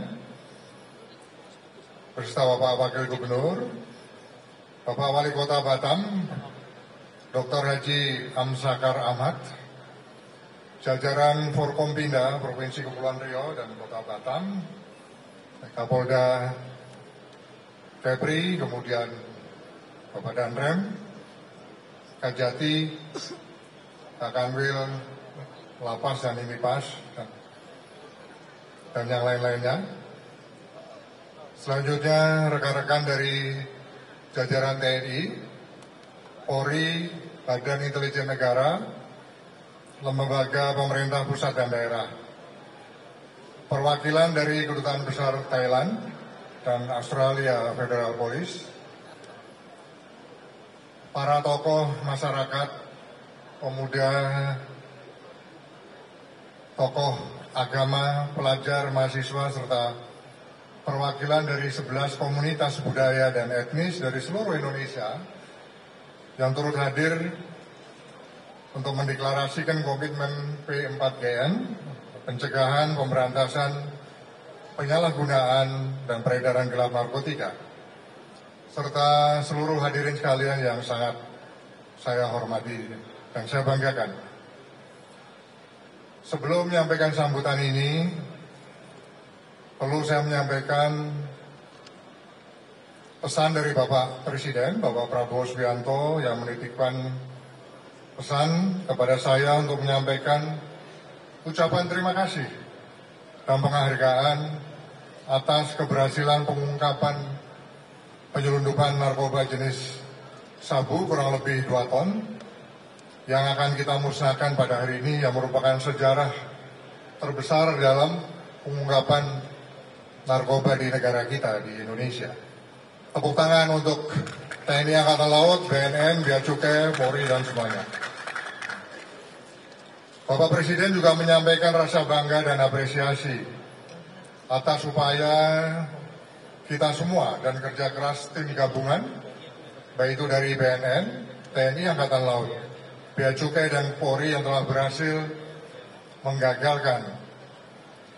beserta Bapak Wakil Gubernur, Bapak Wali Kota Batam, Dr. Haji Amsakar Ahmad, jajaran Forkompinda Provinsi Kepulauan Riau dan Kota Batam, Kapolda Kepri, kemudian Bapak Danrem, Kajati, Kakanwil, Lapas dan Imipas, dan yang lain-lainnya. Selanjutnya rekan-rekan dari jajaran TNI, Polri, Badan Intelijen Negara, lembaga pemerintah pusat dan daerah, perwakilan dari Kedutaan Besar Thailand dan Australia Federal Police, para tokoh masyarakat, pemuda, tokoh agama, pelajar, mahasiswa, serta perwakilan dari 11 komunitas budaya dan etnis dari seluruh Indonesia yang turut hadir untuk mendeklarasikan komitmen P4GN, pencegahan, pemberantasan, penyalahgunaan, dan peredaran gelap narkotika, serta seluruh hadirin sekalian yang sangat saya hormati dan saya banggakan. Sebelum menyampaikan sambutan ini, perlu saya menyampaikan pesan dari Bapak Presiden, Bapak Prabowo Subianto, yang menitipkan pesan kepada saya untuk menyampaikan ucapan terima kasih dan penghargaan atas keberhasilan pengungkapan penyelundupan narkoba jenis sabu kurang lebih 2 ton yang akan kita musnahkan pada hari ini, yang merupakan sejarah terbesar dalam pengungkapan narkoba di negara kita, di Indonesia. Tepuk tangan untuk TNI Angkatan Laut, BNN, Bea Cukai, Polri, dan semuanya. Bapak Presiden juga menyampaikan rasa bangga dan apresiasi atas upaya kita semua dan kerja keras tim gabungan, baik itu dari BNN, TNI Angkatan Laut, Bea Cukai, dan Polri yang telah berhasil menggagalkan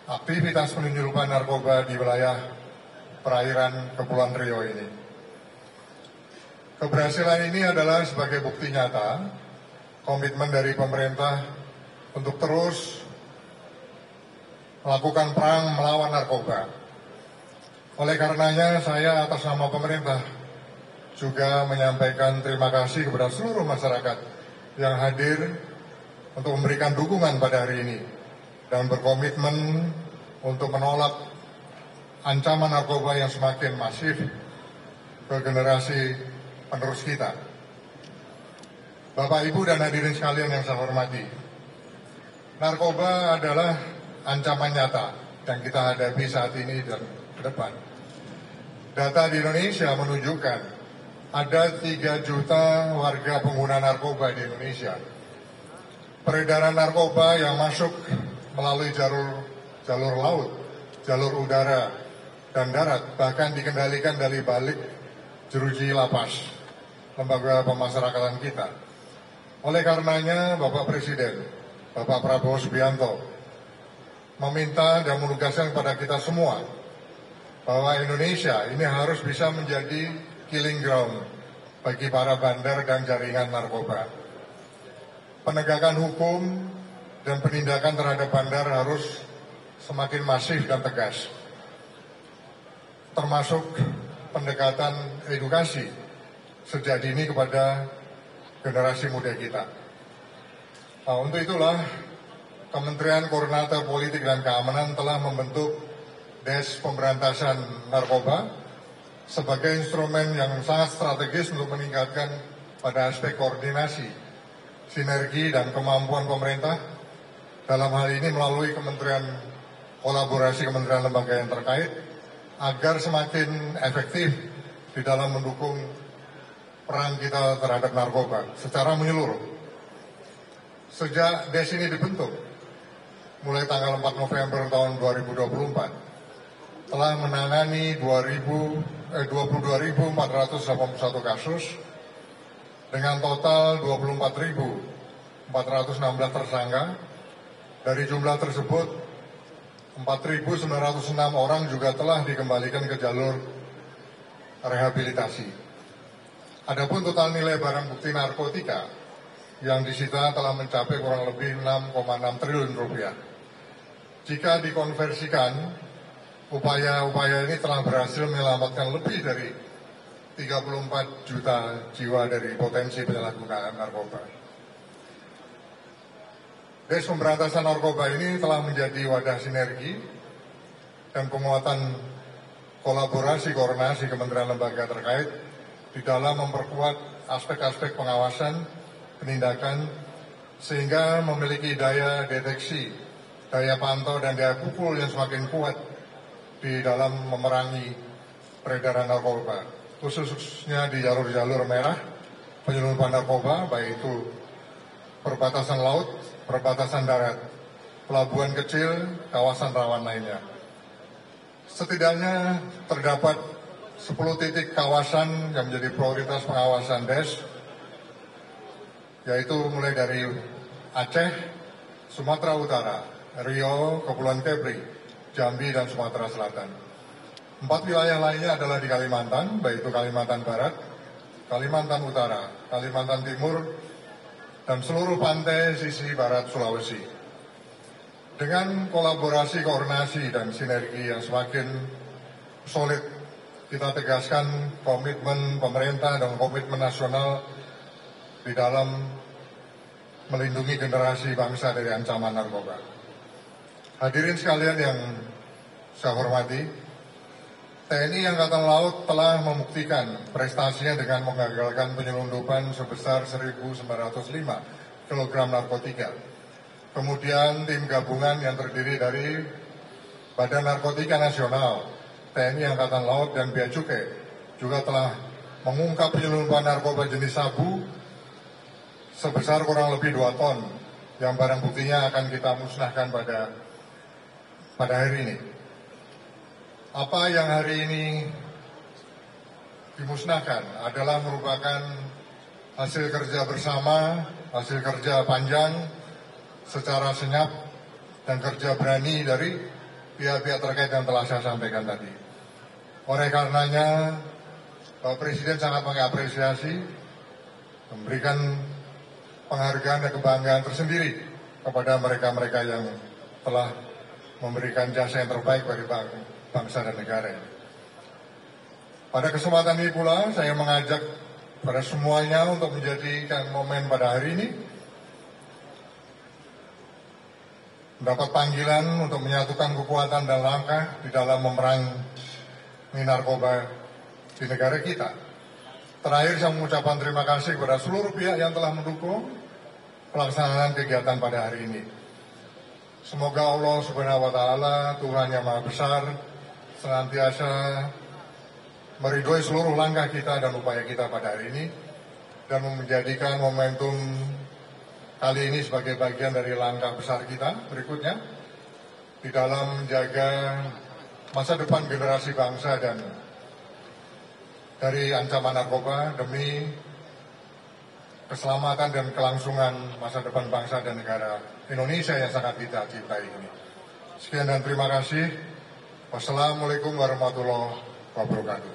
aktivitas penyelundupan narkoba di wilayah perairan Kepulauan Riau ini. Keberhasilan ini adalah sebagai bukti nyata komitmen dari pemerintah untuk terus melakukan perang melawan narkoba. Oleh karenanya, saya atas nama pemerintah juga menyampaikan terima kasih kepada seluruh masyarakat yang hadir untuk memberikan dukungan pada hari ini dan berkomitmen untuk menolak ancaman narkoba yang semakin masif ke generasi penerus kita. Bapak, Ibu, dan hadirin sekalian yang saya hormati, narkoba adalah ancaman nyata yang kita hadapi saat ini dan ke depan. Data di Indonesia menunjukkan ada 3 juta warga pengguna narkoba di Indonesia. Peredaran narkoba yang masuk melalui jalur laut, jalur udara, dan darat, bahkan dikendalikan dari balik jeruji lapas, lembaga pemasyarakatan kita. Oleh karenanya, Bapak Presiden, Bapak Prabowo Subianto, meminta dan menugaskan kepada kita semua bahwa Indonesia ini harus bisa menjadi killing ground bagi para bandar dan jaringan narkoba. Penegakan hukum dan penindakan terhadap bandar harus semakin masif dan tegas, termasuk pendekatan edukasi sejak dini kepada generasi muda kita. Nah, untuk itulah Kementerian Koordinator Politik dan Keamanan telah membentuk Des Pemberantasan Narkoba sebagai instrumen yang sangat strategis untuk meningkatkan pada aspek koordinasi, sinergi, dan kemampuan pemerintah dalam hal ini melalui kolaborasi kementerian lembaga yang terkait agar semakin efektif di dalam mendukung perang kita terhadap narkoba secara menyeluruh. Sejak DES ini dibentuk, mulai tanggal 4 November tahun 2024, telah menangani 22.481 kasus dengan total 24.416 tersangka. Dari jumlah tersebut, 4.906 orang juga telah dikembalikan ke jalur rehabilitasi. Adapun total nilai barang bukti narkotika yang disita telah mencapai kurang lebih 6,6 triliun rupiah. Jika dikonversikan, upaya-upaya ini telah berhasil menyelamatkan lebih dari 34 juta jiwa dari potensi penyalahgunaan narkoba. Des Pemberantasan Narkoba ini telah menjadi wadah sinergi dan penguatan kolaborasi koordinasi kementerian lembaga terkait di dalam memperkuat aspek-aspek pengawasan, penindakan, sehingga memiliki daya deteksi, daya pantau, dan daya pukul yang semakin kuat di dalam memerangi peredaran narkoba, khususnya di jalur-jalur merah penyelundupan narkoba, baik itu perbatasan laut, perbatasan darat, pelabuhan kecil, kawasan rawan lainnya. Setidaknya terdapat 10 titik kawasan yang menjadi prioritas pengawasan DES, yaitu mulai dari Aceh, Sumatera Utara, Riau, Kepulauan Kepri, Jambi, dan Sumatera Selatan. 4 wilayah lainnya adalah di Kalimantan, baik itu Kalimantan Barat, Kalimantan Utara, Kalimantan Timur, dan seluruh pantai sisi barat Sulawesi. Dengan kolaborasi, koordinasi, dan sinergi yang semakin solid, kita tegaskan komitmen pemerintah dan komitmen nasional di dalam melindungi generasi bangsa dari ancaman narkoba. Hadirin sekalian yang saya hormati, TNI Angkatan Laut telah membuktikan prestasinya dengan mengagalkan penyelundupan sebesar 1.905 kg narkotika. Kemudian tim gabungan yang terdiri dari Badan Narkotika Nasional, TNI Angkatan Laut, dan Bea Cukai juga telah mengungkap penyelundupan narkoba jenis sabu sebesar kurang lebih 2 ton yang barang buktinya akan kita musnahkan pada hari ini. Apa yang hari ini dimusnahkan adalah merupakan hasil kerja bersama, hasil kerja panjang secara senyap dan kerja berani dari pihak-pihak terkait yang telah saya sampaikan tadi. Oleh karenanya, Bapak Presiden sangat mengapresiasi, memberikan penghargaan dan kebanggaan tersendiri kepada mereka-mereka yang telah memberikan jasa yang terbaik bagi bangsa dan negara. Pada kesempatan ini pula, saya mengajak pada semuanya untuk menjadikan momen pada hari ini mendapat panggilan untuk menyatukan kekuatan dan langkah di dalam memerangi narkoba di negara kita. Terakhir, saya mengucapkan terima kasih kepada seluruh pihak yang telah mendukung pelaksanaan kegiatan pada hari ini. Semoga Allah Subhanahu wa Ta'ala, Tuhan yang Maha Besar, senantiasa meridhoi seluruh langkah kita dan upaya kita pada hari ini, dan menjadikan momentum kali ini sebagai bagian dari langkah besar kita berikutnya di dalam menjaga masa depan generasi bangsa dan dari ancaman narkoba demi keselamatan dan kelangsungan masa depan bangsa dan negara Indonesia yang sangat kita cintai ini. Sekian dan terima kasih. Wassalamualaikum warahmatullahi wabarakatuh.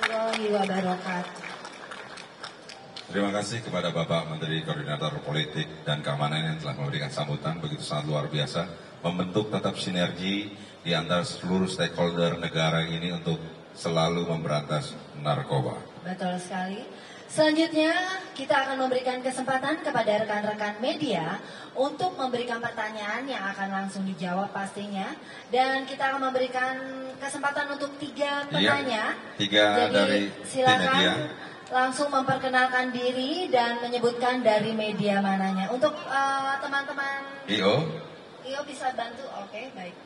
Warahmatullahi wabarakatuh. Terima kasih kepada Bapak Menteri Koordinator Politik dan Keamanan yang telah memberikan sambutan begitu sangat luar biasa, membentuk tetap sinergi di antara seluruh stakeholder negara ini untuk selalu memberantas narkoba. Betul sekali. Selanjutnya kita akan memberikan kesempatan kepada rekan-rekan media untuk memberikan pertanyaan yang akan langsung dijawab pastinya, dan kita akan memberikan kesempatan untuk 3 penanya. Tiga Jadi dari silakan media. langsung memperkenalkan diri dan menyebutkan dari media mananya. Untuk teman-teman IO bisa bantu? Oke, baik.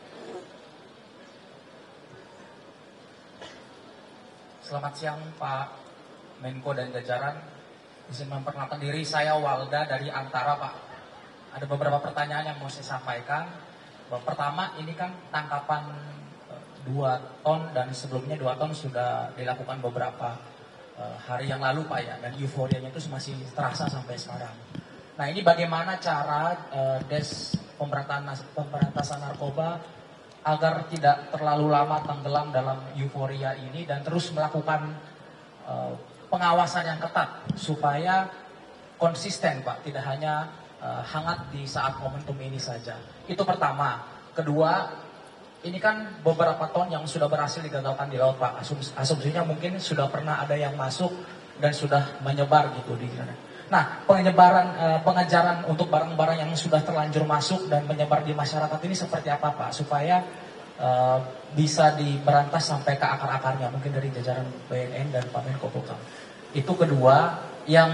Selamat siang Pak Menko dan jajaran. Izin memperkenalkan diri, saya Walda dari Antara Pak. Ada beberapa pertanyaan yang mau saya sampaikan. Pertama, ini kan tangkapan 2 ton dan sebelumnya 2 ton sudah dilakukan beberapa hari yang lalu Pak ya, dan euforianya itu masih terasa sampai sekarang. Nah, ini bagaimana cara Des pemberantasan narkoba agar tidak terlalu lama tenggelam dalam euforia ini dan terus melakukan pengawasan yang ketat supaya konsisten Pak, tidak hanya hangat di saat momentum ini saja. Itu pertama. Kedua, ini kan beberapa ton yang sudah berhasil digagalkan di laut Pak. Asumsinya mungkin sudah pernah ada yang masuk dan sudah menyebar gitu di sana. Nah, pengejaran untuk barang-barang yang sudah terlanjur masuk dan menyebar di masyarakat ini seperti apa Pak? Supaya bisa diberantas sampai ke akar-akarnya, mungkin dari jajaran BNN dan Pak Menko Polhukam. Itu kedua. Yang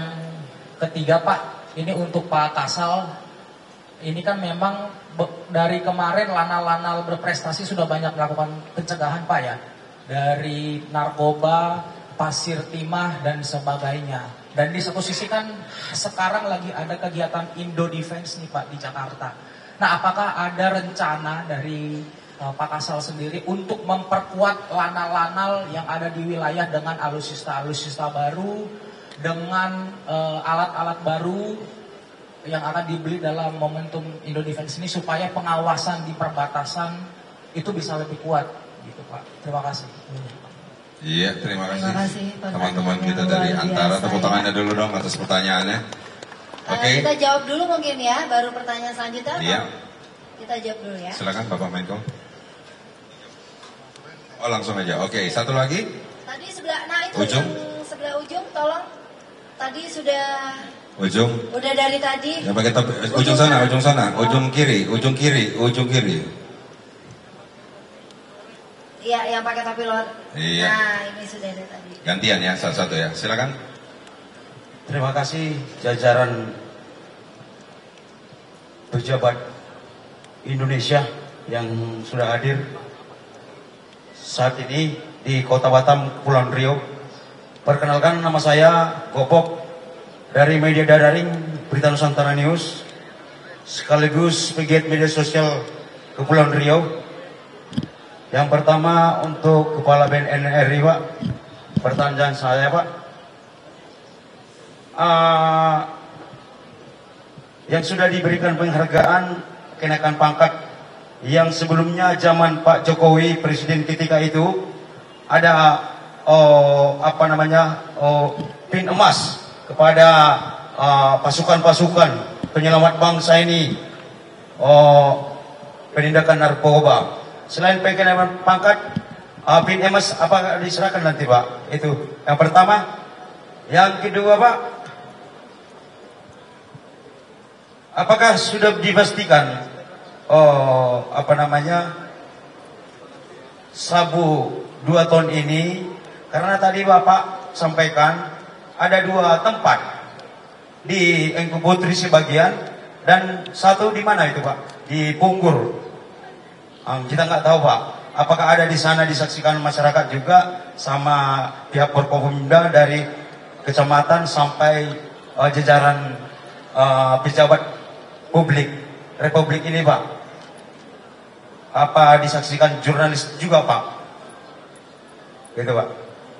ketiga Pak, ini untuk Pak Kasal, ini kan memang dari kemarin Lanal-Lanal berprestasi sudah banyak melakukan pencegahan Pak ya, dari narkoba, pasir timah dan sebagainya. Dan di satu sisi kan sekarang lagi ada kegiatan Indo Defense nih Pak di Jakarta. Nah, apakah ada rencana dari Pak Kasal sendiri untuk memperkuat lanal-lanal yang ada di wilayah dengan alutsista baru, dengan alat-alat baru yang akan dibeli dalam momentum Indo Defense ini, supaya pengawasan di perbatasan itu bisa lebih kuat gitu Pak. Terima kasih. Iya, terima Terima kasih teman-teman kita dari Antara. Tepuk tangannya dulu dong atas pertanyaannya. Oke. Kita jawab dulu mungkin ya, baru pertanyaan selanjutnya. Iya. Kita jawab dulu ya. Silakan Bapak Menko. Oh, langsung aja. Oke, satu lagi. Tadi sebelah, nah itu Ujung. yang sebelah ujung, tolong. Tadi sudah Ujung. udah dari tadi. Ya pakai topi. Ujung sana. Ujung kiri. Iya, yang pakai topi luar. Iya. Nah, ini sudah dari tadi. Gantian ya, satu ya. Silakan. Terima kasih jajaran pejabat Indonesia yang sudah hadir saat ini di Kota Batam, Kepulauan Riau. Perkenalkan, nama saya Gopok dari media daring Berita Nusantara News, sekaligus pegiat media sosial Kepulauan Riau. Yang pertama untuk Kepala BNN RI Pak, pertanyaan saya Pak, yang sudah diberikan penghargaan kenaikan pangkat yang sebelumnya zaman Pak Jokowi presiden ketika itu ada pin emas kepada pasukan-pasukan penyelamat bangsa ini, penindakan narkoba. Selain kenaikan pangkat, pin emas apa diserahkan nanti Pak? Itu yang pertama. Yang kedua Pak, apakah sudah dipastikan sabu 2 ton ini, karena tadi Bapak sampaikan ada 2 tempat di Engku Putri sebagian dan 1 di mana itu Pak? Di Punggur. Kita nggak tahu Pak, apakah ada di sana disaksikan masyarakat juga sama pihak Forkopimda dari kecamatan sampai jajaran pejabat publik Republik ini Pak? Apa disaksikan jurnalis juga Pak? Gitu Pak.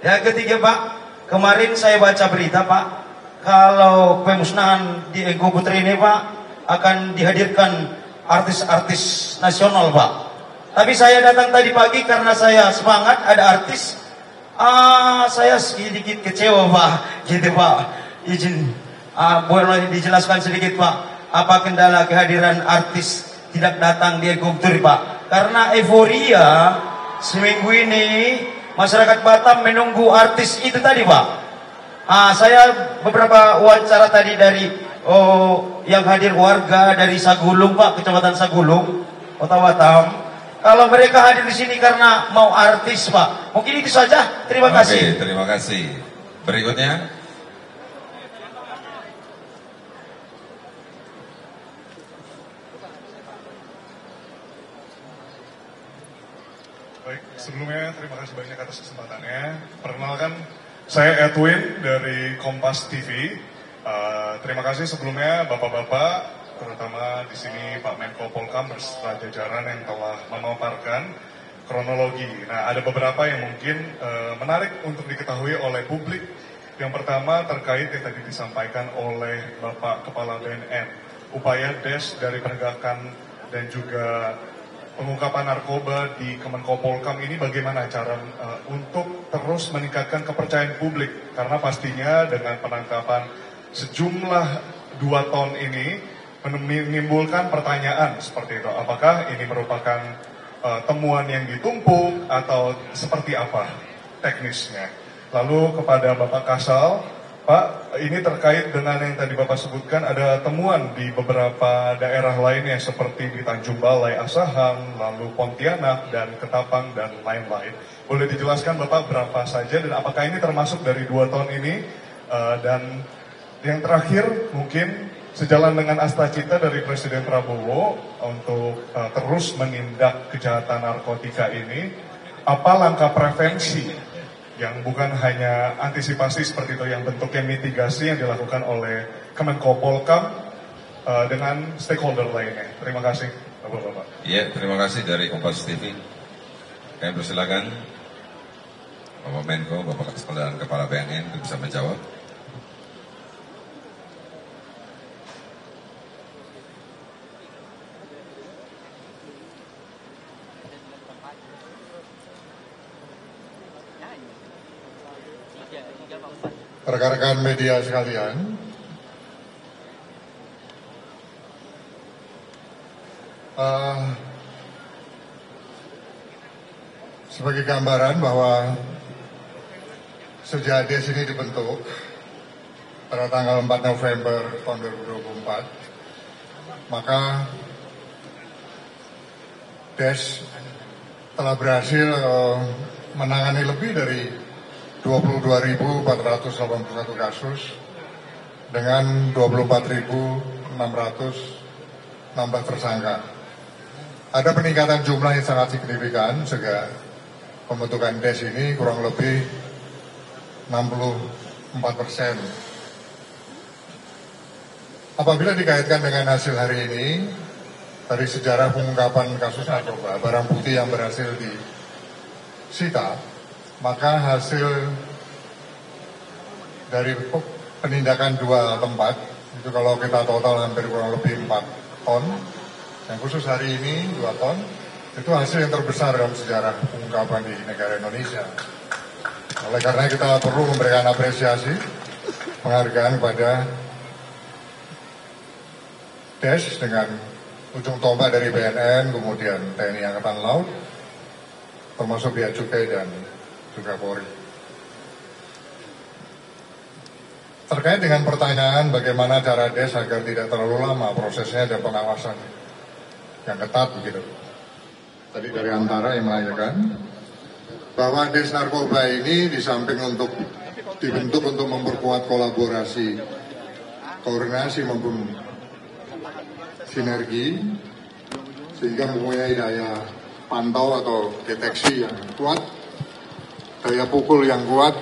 Yang ketiga Pak, kemarin saya baca berita Pak, kalau pemusnahan di Engku Putri ini Pak akan dihadirkan artis-artis nasional Pak. Tapi saya datang tadi pagi karena saya semangat ada artis, saya sedikit kecewa Pak, gitu Pak. Izin boleh dijelaskan sedikit Pak, apa kendala kehadiran artis tidak datang di Engku Putri Pak? Karena euforia seminggu ini masyarakat Batam menunggu artis itu tadi Pak. Saya beberapa wawancara tadi dari yang hadir warga dari Sagulung Pak, Kecamatan Sagulung, Kota Batam. Kalau mereka hadir di sini karena mau artis Pak. Mungkin itu saja. Terima kasih. Oke, terima kasih. Berikutnya. Baik, sebelumnya terima kasih banyak atas kesempatannya. Perkenalkan, saya Edwin dari Kompas TV. Terima kasih sebelumnya Bapak-bapak, terutama di sini Pak Menko Polhukam beserta jajaran yang telah memaparkan kronologi. Nah, ada beberapa yang mungkin menarik untuk diketahui oleh publik. Yang pertama terkait yang tadi disampaikan oleh Bapak Kepala BNN, upaya DES dari penegakan dan juga pengungkapan narkoba di Kemenko Polhukam ini bagaimana cara untuk terus meningkatkan kepercayaan publik, karena pastinya dengan penangkapan sejumlah 2 ton ini menimbulkan pertanyaan seperti itu, apakah ini merupakan temuan yang ditumpuk atau seperti apa teknisnya. Lalu kepada Bapak Kasal, Pak, ini terkait dengan yang tadi Bapak sebutkan, ada temuan di beberapa daerah lainnya seperti di Tanjung Balai, Asahan, lalu Pontianak, dan Ketapang, dan lain-lain. Boleh dijelaskan Bapak berapa saja dan apakah ini termasuk dari 2 ton ini? Dan yang terakhir mungkin sejalan dengan asta-cita dari Presiden Prabowo untuk terus menindak kejahatan narkotika ini, apa langkah prevensi yang bukan hanya antisipasi seperti itu, yang bentuknya mitigasi yang dilakukan oleh Kemenko Polkam dengan stakeholder lainnya. Terima kasih, Bapak-Bapak. Ya, terima kasih dari Kompas TV. Kami persilakan Bapak Menko, Bapak dan Kepala BNN bisa menjawab. Rekan-rekan media sekalian, sebagai gambaran bahwa sejak DES ini dibentuk pada tanggal 4 November tahun 2024, maka DES telah berhasil menangani lebih dari 22.481 kasus dengan 24.616 tersangka. Ada peningkatan jumlah yang sangat signifikan sejak pembentukan DES ini, kurang lebih 64%. Apabila dikaitkan dengan hasil hari ini, dari sejarah pengungkapan kasus narkoba, barang bukti yang berhasil disita, maka hasil dari penindakan 2 tempat, itu kalau kita total hampir kurang lebih 4 ton, yang khusus hari ini 2 ton, itu hasil yang terbesar dalam sejarah pengungkapan di negara Indonesia. Oleh karena kita perlu memberikan apresiasi, penghargaan kepada DES dengan ujung tombak dari BNN, kemudian TNI Angkatan Laut, termasuk Bea Cukai dan juga Polri. Terkait dengan pertanyaan bagaimana cara DES agar tidak terlalu lama prosesnya dan pengawasan yang ketat begitu. Tadi dari Antara yang menanyakan bahwa DES narkoba ini di samping untuk dibentuk untuk memperkuat kolaborasi, koordinasi maupun sinergi sehingga mempunyai daya pantau atau deteksi yang kuat, daya pukul yang kuat,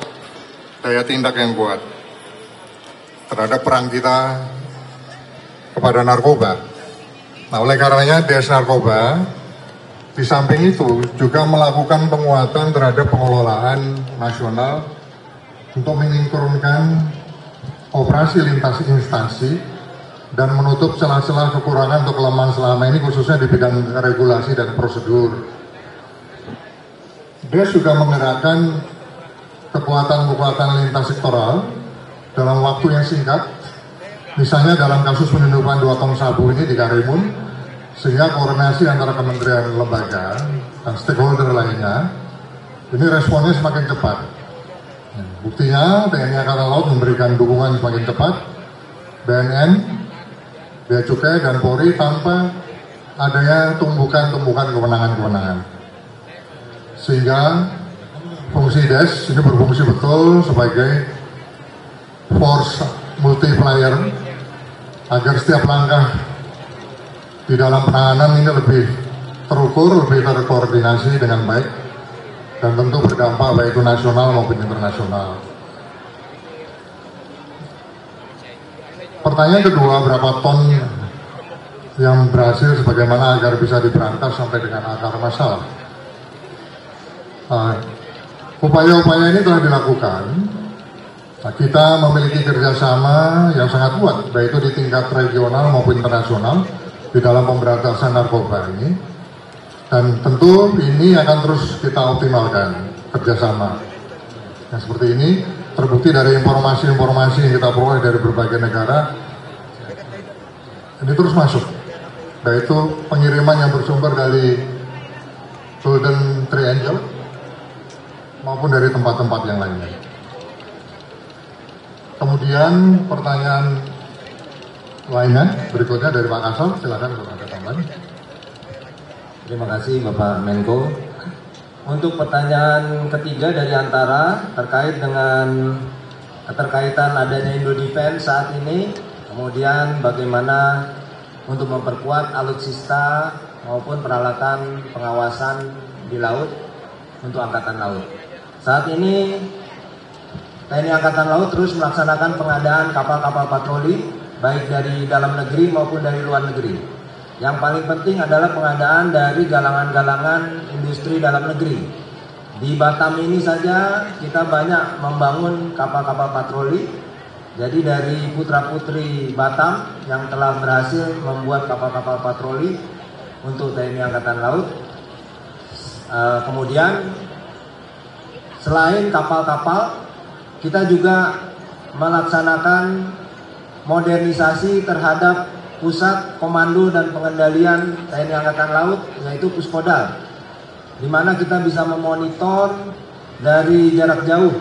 daya tindak yang kuat terhadap perang kita kepada narkoba. Nah, oleh karenanya DES Narkoba di samping itu juga melakukan penguatan terhadap pengelolaan nasional untuk menurunkan operasi lintas instansi dan menutup celah-celah kekurangan atau kelemahan selama ini, khususnya di bidang regulasi dan prosedur. DES juga menggerakkan kekuatan-kekuatan lintas sektoral dalam waktu yang singkat, misalnya dalam kasus penyelundupan 2 ton sabu ini di Karimun, sehingga koordinasi antara kementerian, lembaga, dan stakeholder lainnya, ini responnya semakin cepat. Buktinya TNI Angkatan Laut memberikan dukungan semakin cepat, BNN, Bea Cukai, dan Polri tanpa adanya tumbukan-tumbukan kewenangan-kewenangan. Sehingga fungsi DES ini berfungsi betul sebagai force multiplier agar setiap langkah di dalam penanganan ini lebih terukur, lebih terkoordinasi dengan baik, dan tentu berdampak baik itu nasional maupun internasional. Pertanyaan kedua, berapa ton yang berhasil, sebagaimana agar bisa diberantas sampai dengan akar masalah. Upaya-upaya ini telah dilakukan. Kita memiliki kerjasama yang sangat kuat, baik itu di tingkat regional maupun internasional di dalam pemberantasan narkoba ini. Dan tentu ini akan terus kita optimalkan kerjasama. Yang seperti ini terbukti dari informasi-informasi yang kita peroleh dari berbagai negara. Ini terus masuk, baik itu pengiriman yang bersumber dari Golden Triangle maupun dari tempat-tempat yang lainnya. Kemudian pertanyaan lainnya berikutnya dari Pak Kasal, silakan kalau ada tambahan. Terima kasih Bapak Menko. Untuk pertanyaan ketiga dari Antara terkait dengan keterkaitan adanya Indo Defense saat ini, kemudian bagaimana untuk memperkuat alutsista maupun peralatan pengawasan di laut untuk Angkatan Laut. Saat ini TNI Angkatan Laut terus melaksanakan pengadaan kapal-kapal patroli baik dari dalam negeri maupun dari luar negeri. Yang paling penting adalah pengadaan dari galangan-galangan industri dalam negeri. Di Batam ini saja kita banyak membangun kapal-kapal patroli. Jadi dari putra-putri Batam yang telah berhasil membuat kapal-kapal patroli untuk TNI Angkatan Laut. Kemudian selain kapal-kapal, kita juga melaksanakan modernisasi terhadap Pusat Komando dan Pengendalian TNI Angkatan Laut, yaitu Puspodal, di mana kita bisa memonitor dari jarak jauh,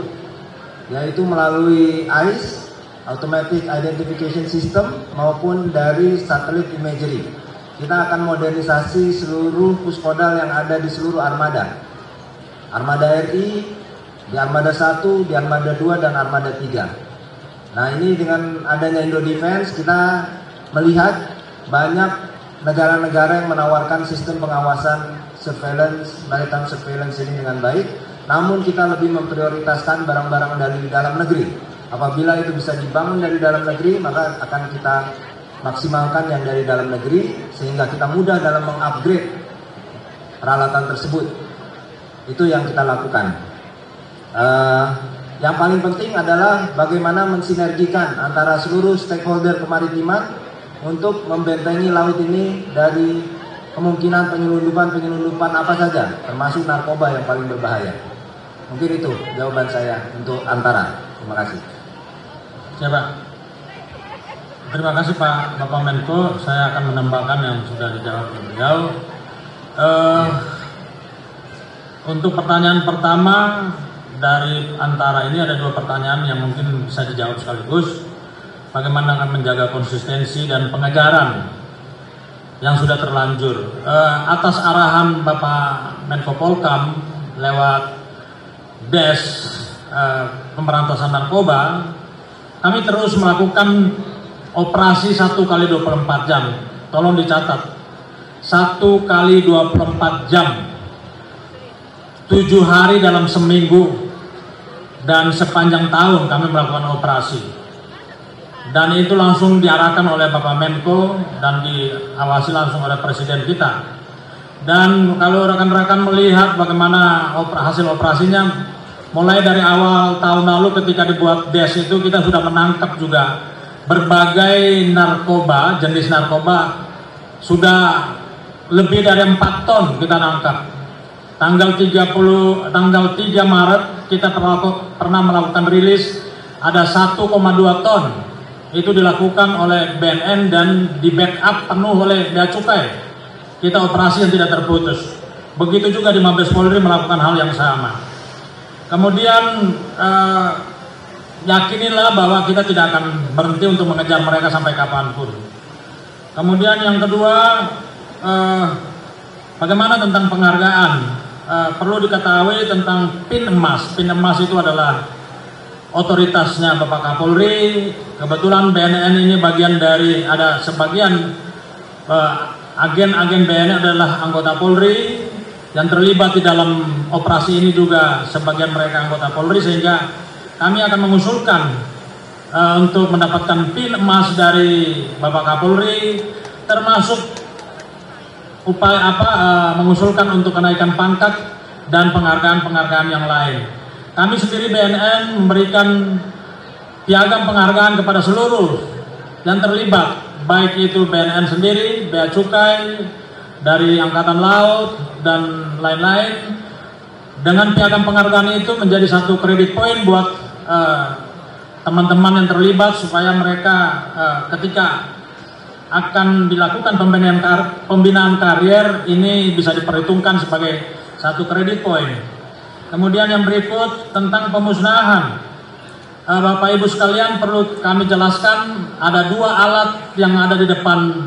yaitu melalui AIS (Automatic Identification System) maupun dari Satellite Imagery. Kita akan modernisasi seluruh Puspodal yang ada di seluruh armada. Armada RI, di Armada 1, di Armada 2, dan Armada 3. Nah, ini dengan adanya Indo Defense, kita melihat banyak negara-negara yang menawarkan sistem pengawasan surveillance, maritime surveillance ini dengan baik. Namun kita lebih memprioritaskan barang-barang dari dalam negeri. Apabila itu bisa dibangun dari dalam negeri, maka akan kita maksimalkan yang dari dalam negeri, sehingga kita mudah dalam mengupgrade peralatan tersebut. Itu yang kita lakukan. Yang paling penting adalah bagaimana mensinergikan antara seluruh stakeholder kemaritiman untuk membentengi laut ini dari kemungkinan penyelundupan apa saja, termasuk narkoba yang paling berbahaya. Mungkin itu jawaban saya untuk Antara. Terima kasih. Siapa? Terima kasih Pak Bapak Menko. Saya akan menambahkan yang sudah dijawab oleh beliau. Untuk pertanyaan pertama dari Antara ini ada 2 pertanyaan yang mungkin bisa dijawab sekaligus. Bagaimana akan menjaga konsistensi dan pengejaran yang sudah terlanjur. Atas arahan Bapak Menko Polkam lewat Des Pemberantasan Narkoba, kami terus melakukan operasi 1 kali 24 jam. Tolong dicatat, 1 kali 24 jam, 7 hari dalam seminggu, dan sepanjang tahun kami melakukan operasi. Dan itu langsung diarahkan oleh Bapak Menko dan diawasi langsung oleh Presiden kita. Dan kalau rekan-rekan melihat bagaimana hasil operasinya, mulai dari awal tahun lalu ketika dibuat DES itu kita sudah menangkap juga berbagai narkoba, jenis narkoba sudah lebih dari 4 ton kita nangkap. Tanggal 3 Maret kita pernah melakukan rilis ada 1,2 ton. Itu dilakukan oleh BNN dan di backup penuh oleh Bea Cukai. Kita operasi yang tidak terputus. Begitu juga di Mabes Polri melakukan hal yang sama. Kemudian yakinilah bahwa kita tidak akan berhenti untuk mengejar mereka sampai kapanpun. Kemudian yang kedua, bagaimana tentang penghargaan? Perlu diketahui tentang PIN emas. PIN emas itu adalah otoritasnya Bapak Kapolri. Kebetulan BNN ini bagian dari, ada sebagian agen-agen BNN adalah anggota Polri yang terlibat di dalam operasi ini juga sebagian mereka anggota Polri, sehingga kami akan mengusulkan untuk mendapatkan PIN emas dari Bapak Kapolri, termasuk upaya mengusulkan untuk kenaikan pangkat dan penghargaan-penghargaan yang lain. Kami sendiri BNN memberikan piagam penghargaan kepada seluruh yang terlibat, baik itu BNN sendiri, Bea Cukai, dari Angkatan Laut, dan lain-lain. Dengan piagam penghargaan itu menjadi satu kredit poin buat teman-teman yang terlibat, supaya mereka ketika akan dilakukan pembinaan karier ini bisa diperhitungkan sebagai satu kredit poin. Kemudian yang berikut tentang pemusnahan. Bapak Ibu sekalian, perlu kami jelaskan ada dua alat yang ada di depan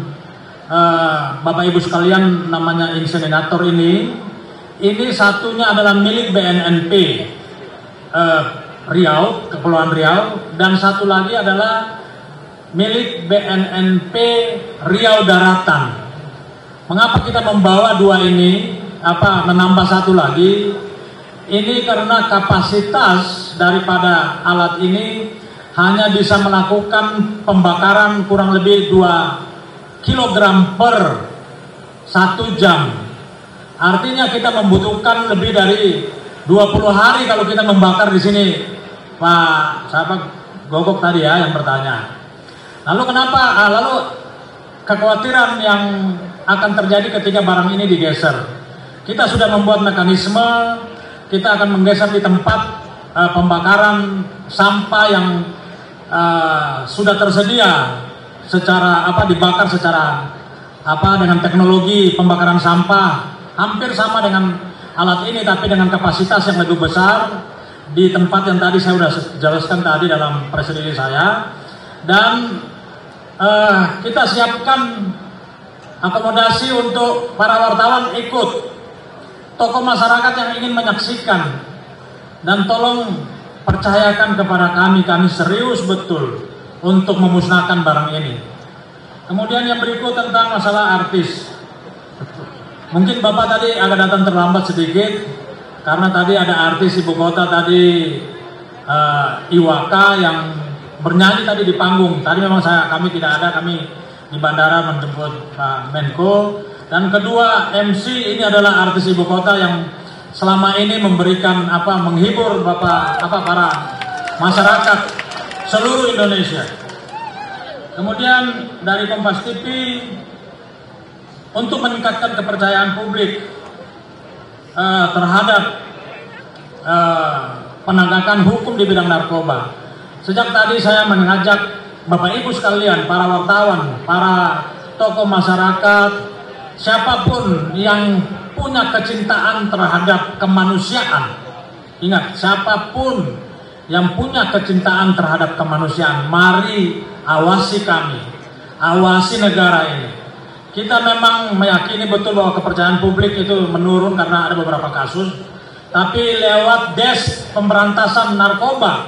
Bapak Ibu sekalian, namanya inseminator ini. Ini satunya adalah milik BNNP Riau, Kepulauan Riau, dan satu lagi adalah milik BNNP Riau Daratan. Mengapa kita membawa dua ini, menambah satu lagi? Ini karena kapasitas daripada alat ini hanya bisa melakukan pembakaran kurang lebih 2 kg per 1 jam. Artinya kita membutuhkan lebih dari 20 hari kalau kita membakar di sini, Pak sahabat Gogok tadi ya yang bertanya. Lalu kenapa? Lalu kekhawatiran yang akan terjadi ketika barang ini digeser. Kita sudah membuat mekanisme, kita akan menggeser di tempat pembakaran sampah yang sudah tersedia secara dibakar secara dengan teknologi pembakaran sampah. Hampir sama dengan alat ini, tapi dengan kapasitas yang lebih besar di tempat yang tadi saya sudah jelaskan tadi dalam presentasi saya. Dan kita siapkan akomodasi untuk para wartawan ikut, tokoh masyarakat yang ingin menyaksikan, dan tolong percayakan kepada kami serius betul untuk memusnahkan barang ini. Kemudian yang berikut tentang masalah artis. Mungkin Bapak tadi agak datang terlambat sedikit karena tadi ada artis ibu kota tadi Iwaka yang bernyanyi tadi di panggung. Tadi memang kami tidak ada, kami di bandara menjemput Pak Menko. Dan kedua MC ini adalah artis ibu kota yang selama ini memberikan menghibur para masyarakat seluruh Indonesia. Kemudian dari Kompas TV, untuk meningkatkan kepercayaan publik terhadap penegakan hukum di bidang narkoba. Sejak tadi saya mengajak Bapak Ibu sekalian, para wartawan, para tokoh masyarakat, siapapun yang punya kecintaan terhadap kemanusiaan. Ingat, siapapun yang punya kecintaan terhadap kemanusiaan, mari awasi kami, awasi negara ini. Kita memang meyakini betul bahwa kepercayaan publik itu menurun karena ada beberapa kasus. Tapi lewat Des Pemberantasan Narkoba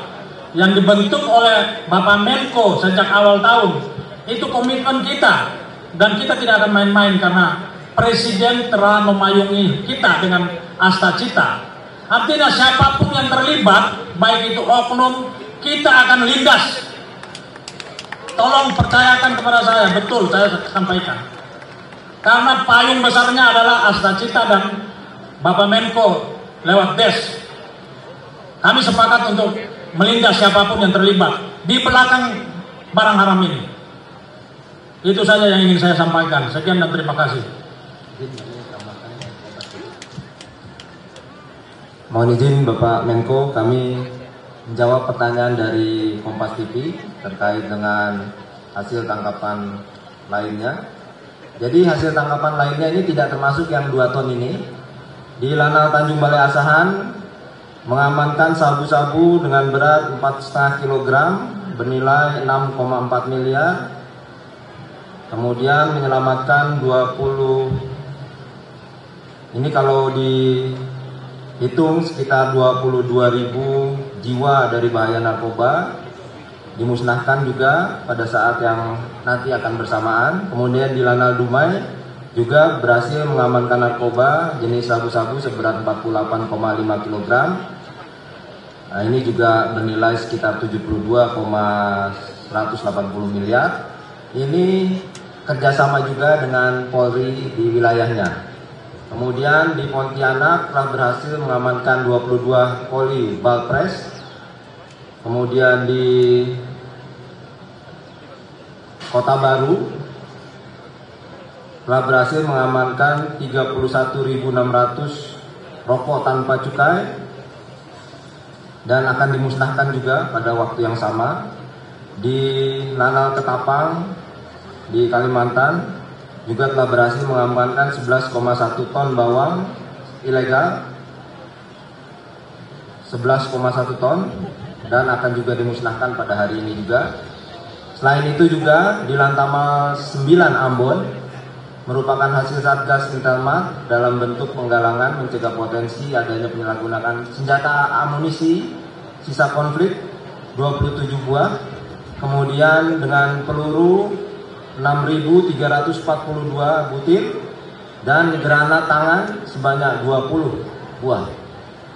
yang dibentuk oleh Bapak Menko sejak awal tahun, itu komitmen kita. Dan kita tidak akan main-main karena Presiden telah memayungi kita dengan asta cita. Artinya siapapun yang terlibat, baik itu oknum, kita akan lindas. Tolong percayakan kepada saya, betul saya sampaikan. Karena payung besarnya adalah asta cita dan Bapak Menko lewat Des. Kami sepakat untuk melindas siapapun yang terlibat di belakang barang haram ini. Itu saja yang ingin saya sampaikan. Sekian dan terima kasih. Mohon izin Bapak Menko, kami menjawab pertanyaan dari Kompas TV terkait dengan hasil tangkapan lainnya. Jadi hasil tangkapan lainnya ini tidak termasuk yang 2 ton ini. Di Lanal Tanjung Balai Asahan mengamankan sabu-sabu dengan berat 4,5 kg bernilai 6,4 miliar. Kemudian menyelamatkan 20, ini kalau dihitung sekitar 22.000 jiwa dari bahaya narkoba. Dimusnahkan juga pada saat yang nanti akan bersamaan. Kemudian di Lanal Dumai juga berhasil mengamankan narkoba jenis sabu-sabu seberat 48,5 kg. Nah, ini juga bernilai sekitar 72,180 miliar. Ini kerjasama juga dengan Polri di wilayahnya. Kemudian di Pontianak telah berhasil mengamankan 22 poli Balpres. Kemudian di Kota Baru telah berhasil mengamankan 31.600 rokok tanpa cukai dan akan dimusnahkan juga pada waktu yang sama. Di Lanal Ketapang di Kalimantan juga telah berhasil mengamankan 11,1 ton bawang ilegal, 11,1 ton. dan akan juga dimusnahkan pada hari ini juga. Selain itu juga di Lantamal 9 Ambon merupakan hasil Satgas Intelmat dalam bentuk penggalangan mencegah potensi adanya penyalahgunaan senjata amunisi sisa konflik 27 buah, kemudian dengan peluru 6.342 butir dan granat tangan sebanyak 20 buah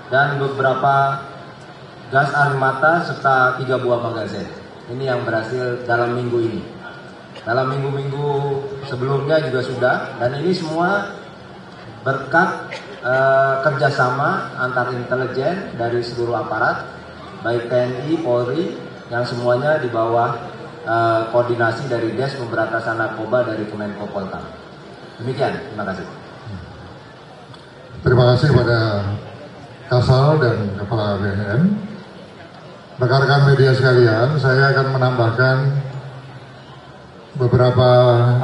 dan beberapa gas air mata serta 3 buah magazin. Ini yang berhasil dalam minggu ini. Dalam minggu-minggu sebelumnya juga sudah, dan ini semua berkat kerjasama antar intelijen dari seluruh aparat, baik TNI, Polri, yang semuanya di bawah koordinasi dari Des Pemberantasan Narkoba dari Kemenko Polhukam. Demikian, terima kasih. Terima kasih kepada Kasal dan Kepala BNN. Rekan-rekan media sekalian, saya akan menambahkan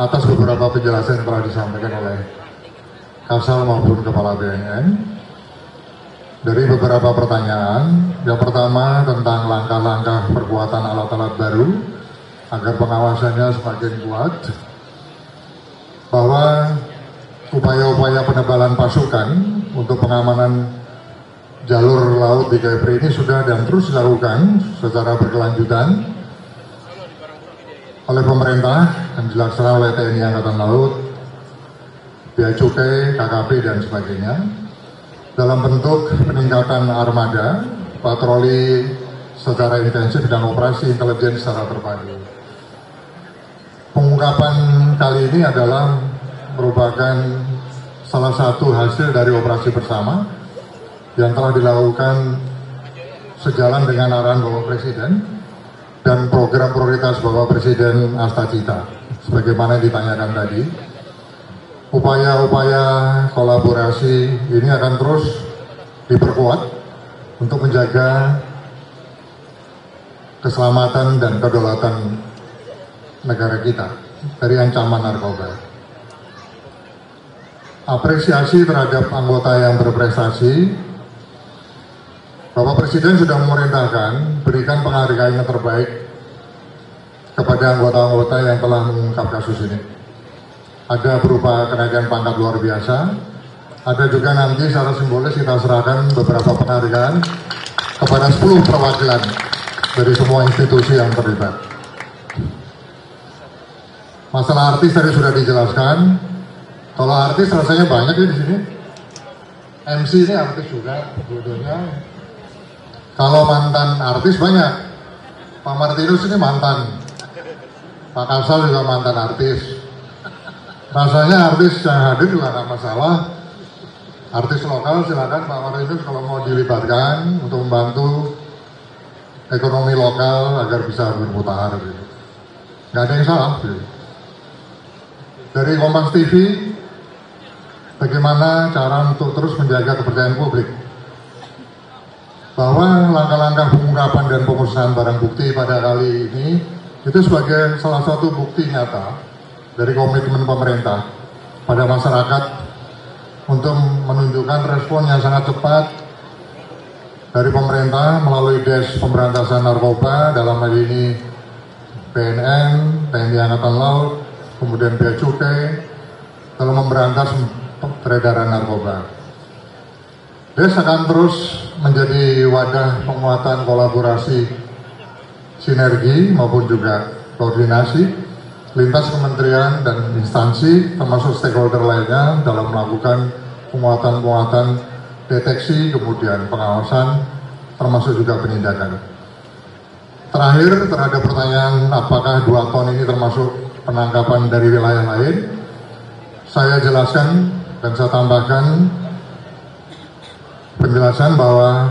atas beberapa penjelasan yang telah disampaikan oleh Kasal maupun Kepala BNN dari beberapa pertanyaan. Yang pertama tentang langkah-langkah perkuatan alat-alat baru agar pengawasannya semakin kuat, bahwa upaya-upaya penebalan pasukan untuk pengamanan jalur laut di Kepri ini sudah dan terus dilakukan secara berkelanjutan oleh pemerintah dan dilaksanakan oleh TNI Angkatan Laut, Bea Cukai, KKP dan sebagainya dalam bentuk peningkatan armada, patroli secara intensif dan operasi intelijen secara terpadu. Pengungkapan kali ini adalah merupakan salah satu hasil dari operasi bersama yang telah dilakukan sejalan dengan arahan Bapak Presiden dan program prioritas Bapak Presiden Astacita. Sebagaimana yang ditanyakan tadi, upaya-upaya kolaborasi ini akan terus diperkuat untuk menjaga keselamatan dan kedaulatan negara kita dari ancaman narkoba. Apresiasi terhadap anggota yang berprestasi, Bapak Presiden sudah memerintahkan berikan penghargaan yang terbaik kepada anggota-anggota yang telah mengungkap kasus ini. Ada berupa kenaikan pangkat luar biasa, ada juga nanti secara simbolis kita serahkan beberapa penghargaan kepada 10 perwakilan dari semua institusi yang terlibat. Masalah artis tadi sudah dijelaskan. Kalau artis rasanya banyak ya di sini. MC ini artis juga, dua-duanya. Kalau mantan artis banyak. Pak Martinus ini mantan. Pak Kasal juga mantan artis. Rasanya artis yang hadir juga nggak masalah. Artis lokal silakan Pak Martinus kalau mau dilibatkan untuk membantu ekonomi lokal agar bisa berputar. Gitu. Nggak ada yang salah. Gitu. Dari Kompas TV, bagaimana cara untuk terus menjaga kepercayaan publik? Bahwa langkah-langkah pengungkapan dan pemusnahan barang bukti pada kali ini itu sebagai salah satu bukti nyata dari komitmen pemerintah pada masyarakat untuk menunjukkan respon yang sangat cepat dari pemerintah melalui Des Pemberantasan Narkoba, dalam hal ini BNN, TNI Angkatan Laut, kemudian Bea Cukai dalam memberantas peredaran narkoba. Des akan terus menjadi wadah penguatan kolaborasi, sinergi maupun juga koordinasi lintas kementerian dan instansi termasuk stakeholder lainnya dalam melakukan penguatan-penguatan deteksi, kemudian pengawasan, termasuk juga penindakan. Terakhir, terhadap pertanyaan apakah 2 ton ini termasuk penangkapan dari wilayah lain, saya jelaskan dan saya tambahkan penjelasan bahwa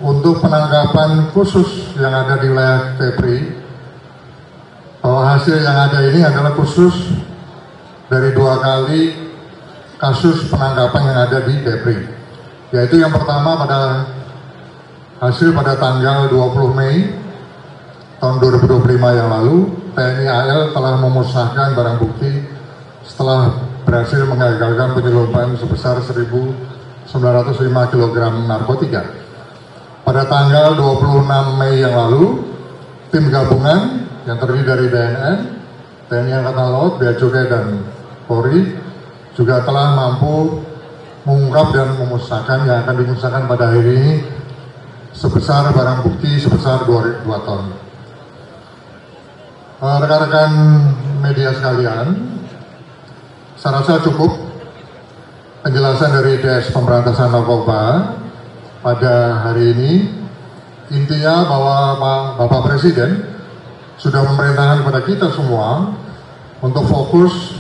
untuk penangkapan khusus yang ada di wilayah Kepri, bahwa hasil yang ada ini adalah khusus dari 2 kali kasus penangkapan yang ada di Kepri, yaitu yang pertama pada hasil pada tanggal 20 Mei tahun 2025 yang lalu, TNI AL telah memusnahkan barang bukti setelah berhasil mengagalkan penyelundupan sebesar 1.905 kg narkotika. Pada pada tanggal 26 Mei yang lalu, tim gabungan yang terdiri dari BNN, TNI Angkatan Laut, Bea Cukai, dan Polri juga telah mampu mengungkap dan memusnahkan yang akan dimusnahkan pada hari ini sebesar barang bukti sebesar 2 ton. Rekan-rekan media sekalian, saya rasa cukup penjelasan dari DS Pemberantasan Narkoba pada hari ini. Intinya bahwa Bapak Presiden sudah memerintahkan kepada kita semua untuk fokus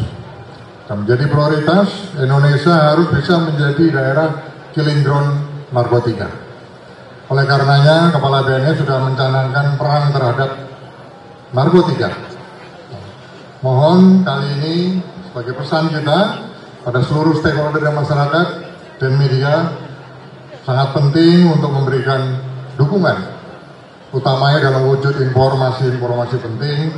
dan menjadi prioritas. Indonesia harus bisa menjadi daerah killing ground narkotika. Oleh karenanya, Kepala BNN sudah mencanangkan perang terhadap narkotika. Mohon kali ini sebagai pesan kita pada seluruh stakeholder dan masyarakat dan media, sangat penting untuk memberikan dukungan, utamanya dalam wujud informasi-informasi penting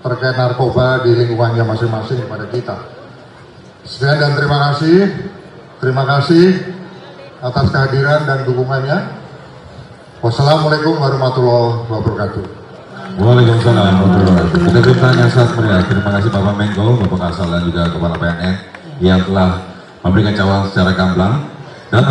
terkait narkoba di lingkungannya masing-masing kepada kita. Sekian dan terima kasih atas kehadiran dan dukungannya. Wassalamualaikum warahmatullahi wabarakatuh. Waalaikumsalam warahmatullahi wabarakatuh. Kita bertanya saat meriah. Terima kasih Bapak Menko, Bapak Kasal, dan juga Kepala BNN yang telah memberikan jawaban secara gamblang. Dan